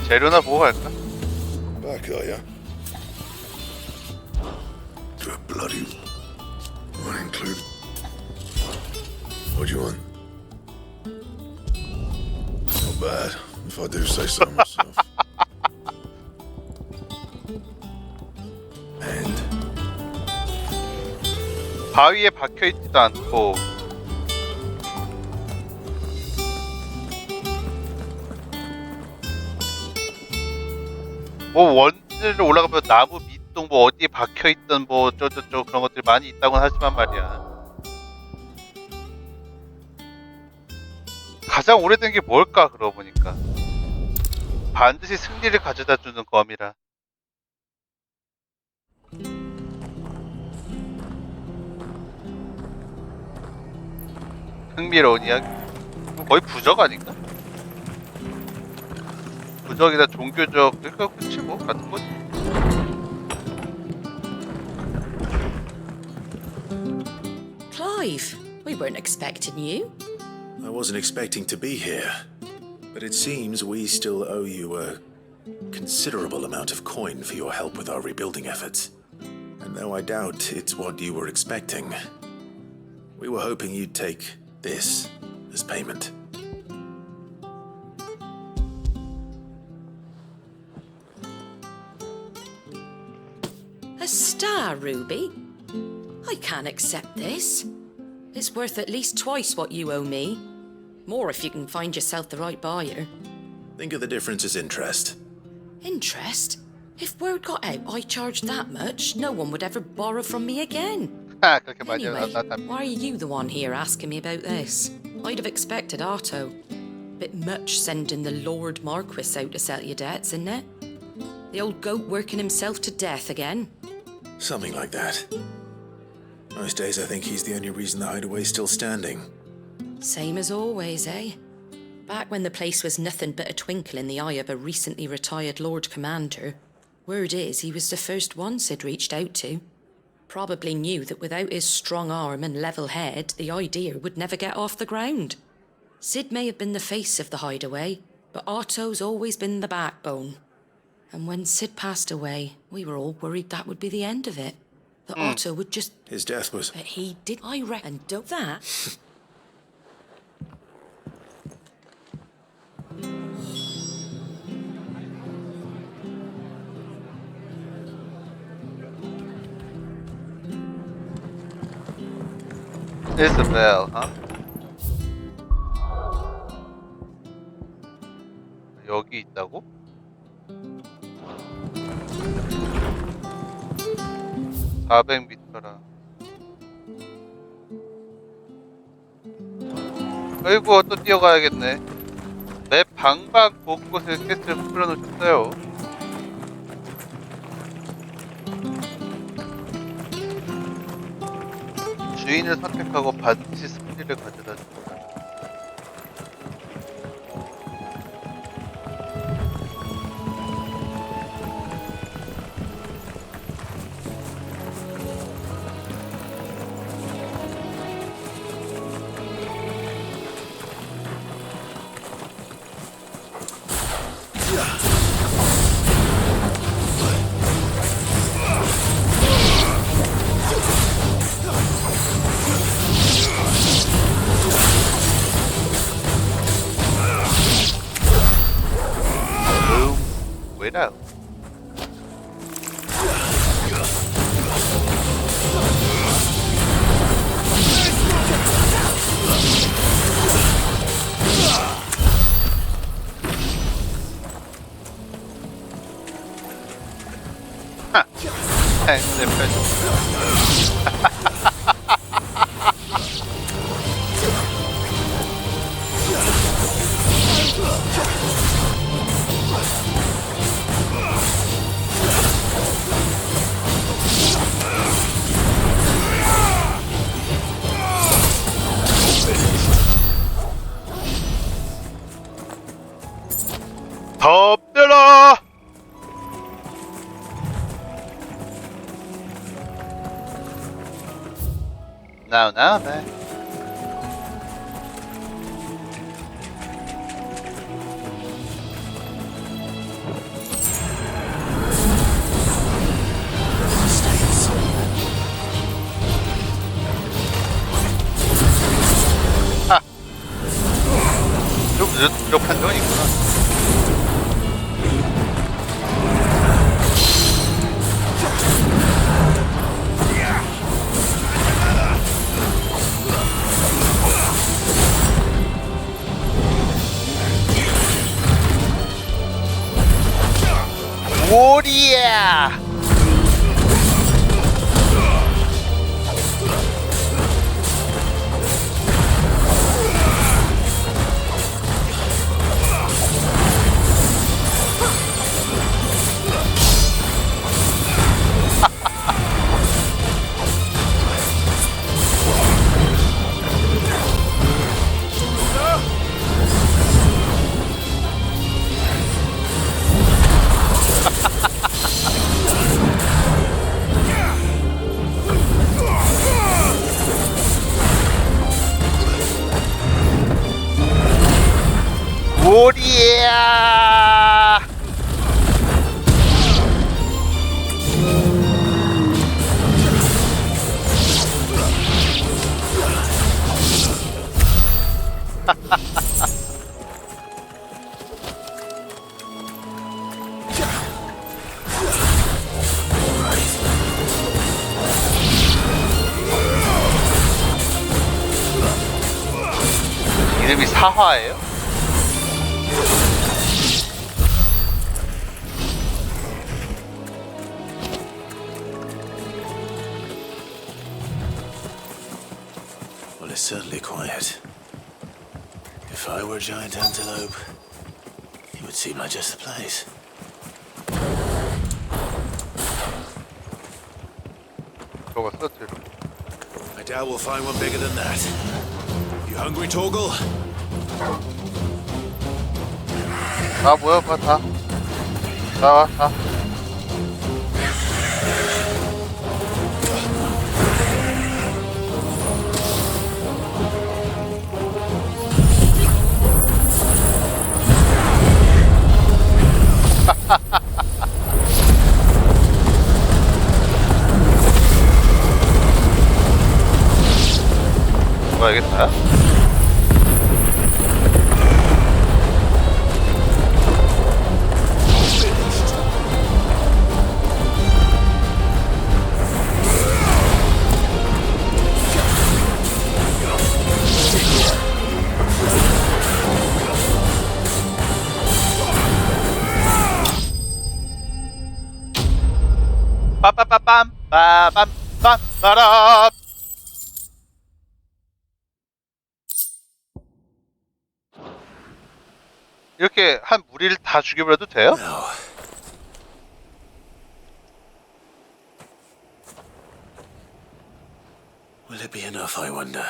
재료나 보고 갈까? Back, are ya? To a bloody one included. What do you want? Not bad, if I do say so myself. 바위에 박혀있지도 않고 뭐 원을 올라가면 나무 밑동 뭐 어디에 박혀있던 뭐 저저저 그런 것들이 많이 있다고는 하지만 말이야. 가장 오래된 게 뭘까 그러고 보니까 반드시 승리를 가져다 주는 검이라. 흥미로운 이야기. 거의 부적 아닌가? 부적이나 종교적, 그러니까 그치 뭐 같은 거지. Clive, we weren't expecting you. I wasn't expecting to be here, but it seems we still owe you a considerable amount of coin for your help with our rebuilding efforts. And though I doubt it's what you were expecting, we were hoping you'd take this as payment. A star ruby? I can't accept this. It's worth at least twice what you owe me. More if you can find yourself the right buyer. Think of the difference as interest. Interest? If word got out I charged that much, no one would ever borrow from me again. Anyway, why are you the one here asking me about this? I'd have expected Otto. Bit much sending the Lord Marquis out to settle your debts, isn't it? The old goat working himself to death again. Something like that. Most days I think he's the only reason the hideaway's still standing. Same as always, eh? Back when the place was nothing but a twinkle in the eye of a recently retired Lord Commander, word is he was the first one Sid reached out to. probably knew that without his strong arm and level head, the idea would never get off the ground. Sid may have been the face of the hideaway, but Otto's always been the backbone. And when Sid passed away, we were all worried that would be the end of it. That Otto would just... His death was... But he did, I reckon. And don't that... Isabel, huh? 여기 있다고? (400m라) 아이고 또 뛰어가야겠네. 맵 방방 곳곳에 퀘스트를 풀어놓으셨어요. 주인을 선택하고 반드시 승리를 가져다 준다. Widow. Ha! Thanks, 덮들어! Now, man. 하! 좀 늦은 판정이구나. 오리야! 오리야! 이름이 사화예요? Well, it's certainly quiet. If I were a giant antelope, it would seem like just the place. I doubt we'll find one bigger than that. You hungry, Torgal? 다 모여봐, 다. 나와, 다. 잡아야겠다. 빰빰빰빰 빠빰빰 빠람. 이렇게 한 무리를 다 죽여버려도 돼요? Will it be enough, I wonder?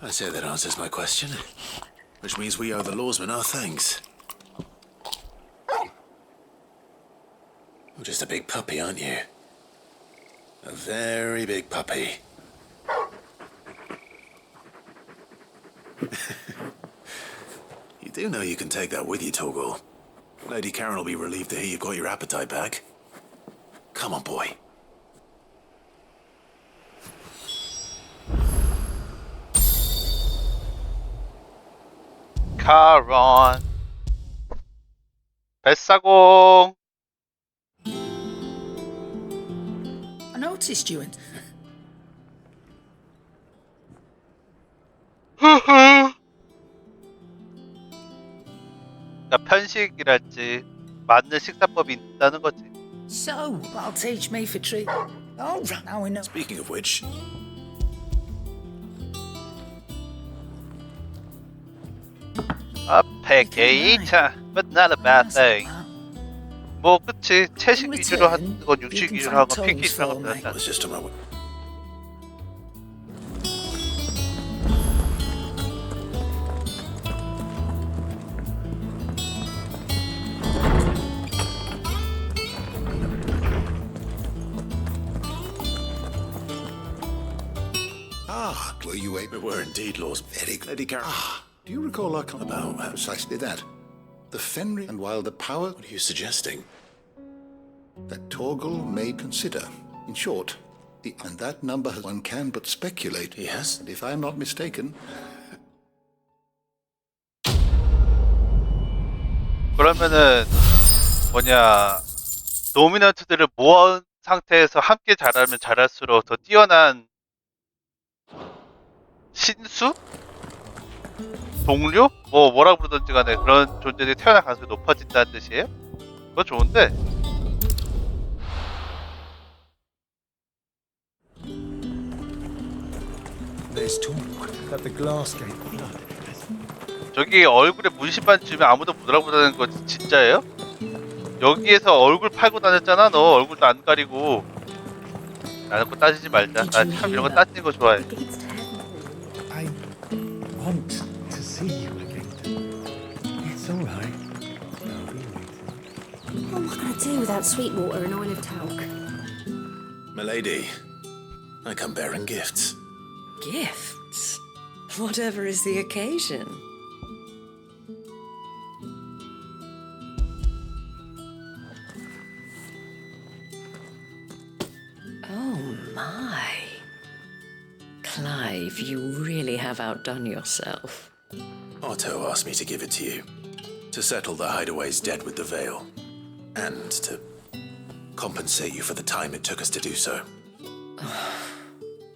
I say that answers my question, which means we owe the lawsmen our thanks. You're just a big puppy, aren't you? A very big puppy. You do know you can take that with you, Torgal. Lady Karen will be relieved to hear you've got your appetite back. Come on, boy. 카론. 뱃사공. I noticed you and 그러니까 편식이랄지 맞는 식사법이 있다는 거지. so that'll teach me for treat. Oh, now we know. Speaking of which, Peggate, but not a bad thing. 뭐 그치, 채식 위주로 하는 건 육식 위주로 하고 픽기 이상한 건 낫지 let's just talk about. Ah, were you able? We were indeed, Lord. Very good. Lady Karen. Do you recall our About precisely that? The Fenrir, and while the power what are you suggesting? that Torgal may consider. In short, and that number one can but speculate. Yes. And if I'm not mistaken, 그러면은 뭐냐, 도미넌트들을 모은 상태에서 함께 자라면 자랄수록 더 뛰어난 신수? 동료? 뭐라고 부르던지 간에 그런 존재들이 태어날 가능성이 높아진다는 뜻이에요? 그거 좋은데. There's talk that the glass gate. 저기 얼굴에 문신만 지으면 아무도 못 알아보다는 거 진짜예요? 여기에서 얼굴 팔고 다녔잖아. 너 얼굴도 안 가리고. 나는 거 따지지 말자. 나 참 이런 거 따지는 거 좋아해. I want to see you again. It's all right. I'll be waiting. What am I going to do without Sweetwater and Oil of Talc? Milady, I come bearing gifts. Gifts? Whatever is the occasion. Oh my. Clive, you really have outdone yourself. Otto asked me to give it to you. To settle the hideaway's debt with the Veil. And to compensate you for the time it took us to do so.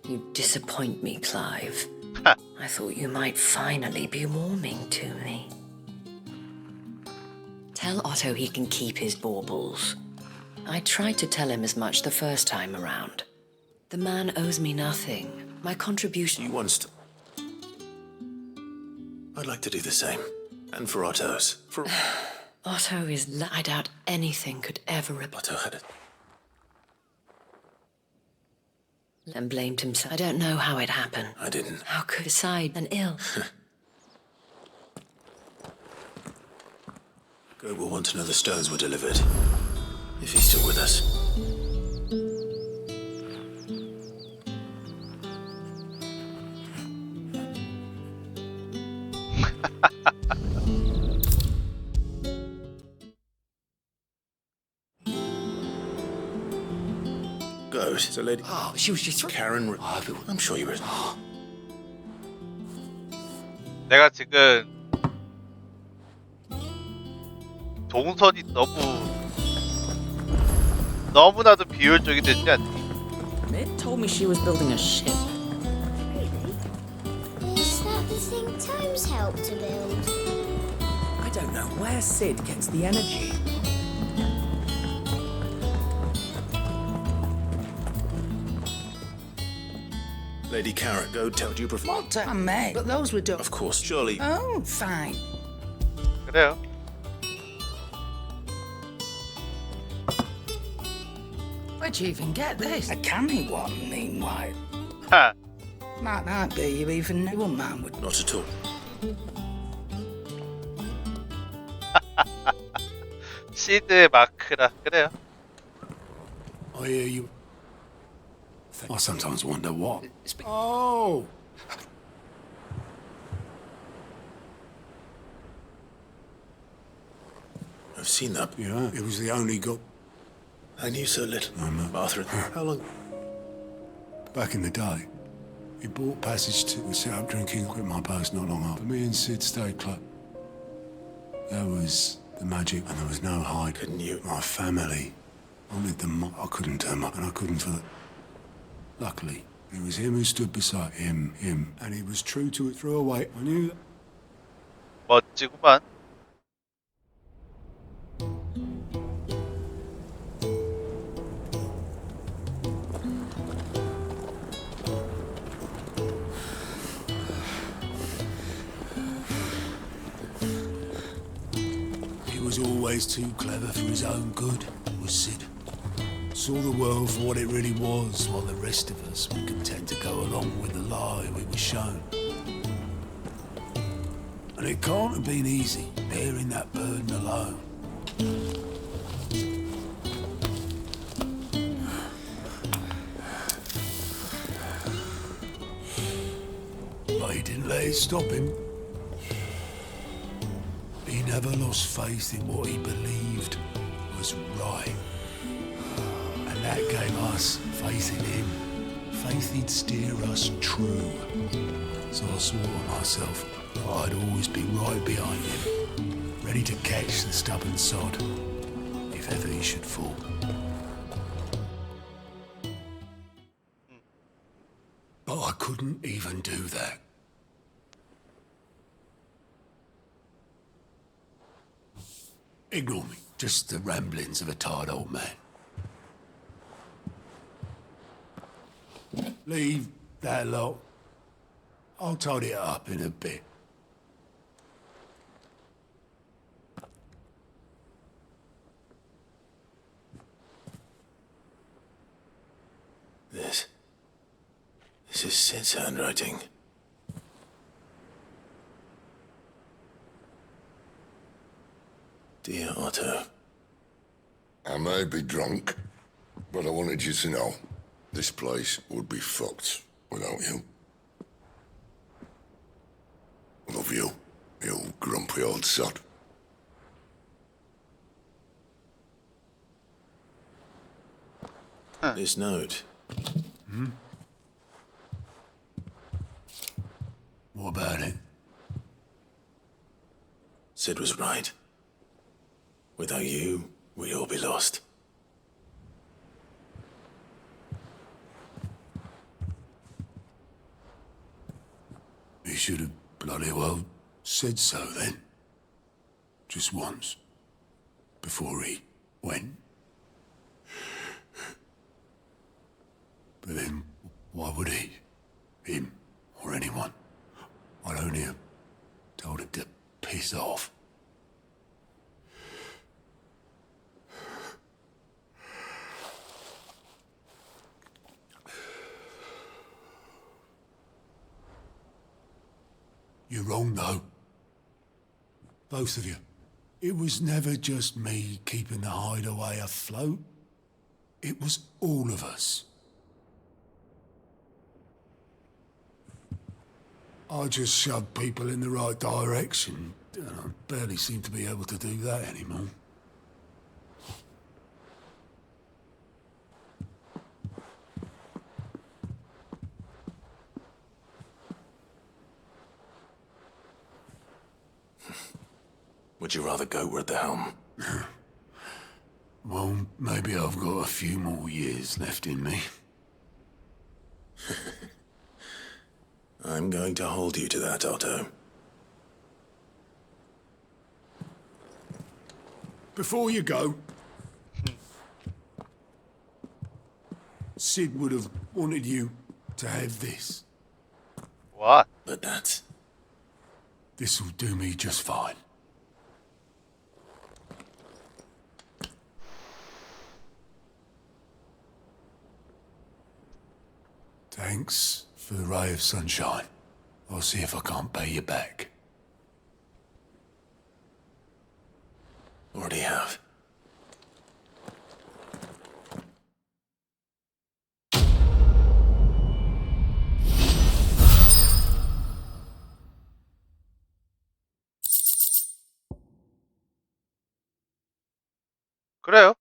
You disappoint me, Clive. I thought you might finally be warming to me. Tell Otto he can keep his baubles. I tried to tell him as much the first time around. The man owes me nothing. My contribution... You once... I'd like to do the same. And for Otto's. For... Otto is... I doubt anything could ever... Otto had it. And blamed himself. I don't know how it happened. I didn't. How could... Beside an ill... Go will want to know the stones were delivered. If he's still with us. was a lady. Oh, she was just Karen. I'm sure you were. 내가 지금 동선이 너무나도 비효율적이 되지 않니? Mid told me she was building a ship. Is that the thing Tomes helped to build? I don't know where Sid gets the energy. Lady Karen, go tell Jupiter. What I may, but those were done. Of course, surely. Oh, fine. 그래요. Where'd you even get this? A canny one, meanwhile. 하. Might be you even knew a man would. Not at all. 시드의 마크라. 그래요. I hear you. I sometimes wonder what. Oh! I've seen that. Yeah, it was the only I knew so little. Arthur, how long? Back in the day, he bought passage to the set up drinking quit my post not long after. Me and Sid stayed close. There was the magic and there was no hide. Couldn't you? My family wanted them. I couldn't turn up and I couldn't for the... Luckily, it was him who stood beside him, and he was true to it through a way. I knew that. 멋지구만. He was always too clever for his own good, was Sid. Saw the world for what it really was, while the rest of us were content to go along with the lie we were shown. And it can't have been easy, bearing that burden alone. But he didn't let it stop him. He never lost faith in what he believed was right. And that gave us faith in him. Faith he'd steer us true. So I swore to myself that I'd always be right behind him, ready to catch the stubborn sod, if ever he should fall. But I couldn't even do that. Ignore me. Just the ramblings of a tired old man. Leave that lot. I'll tidy it up in a bit. This is Sid's handwriting. Dear Otto. I may be drunk, but I wanted you to know this place would be fucked without you. Love you, you grumpy old sod. This note. What about it? Sid was right. Without you, we'd all be lost. He should have bloody well said so then. Just once. Before he went. But then, why would he? Him, or anyone? I'd only have told him to piss off. You're wrong, though. Both of you. It was never just me keeping the hideaway afloat. It was all of us. I just shoved people in the right direction, and I barely seem to be able to do that anymore. Would you rather go at the helm? Well, maybe I've got a few more years left in me. I'm going to hold you to that, Otto. Before you go, Sid would have wanted you to have this. What? But that's... This'll do me just fine. Thanks for the ray of sunshine. I'll see if I can't pay you back. Already have. 그래요.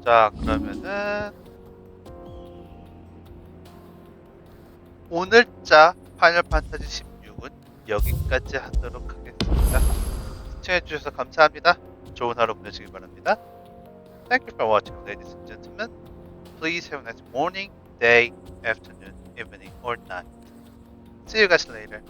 자, 그러면은 오늘자 파이널 판타지 16은 여기까지 하도록 하겠습니다. 시청해주셔서 감사합니다. 좋은 하루 보내시기 바랍니다. Thank you for watching, ladies and gentlemen. Please have a nice morning, day, afternoon, evening, or night. See you guys later.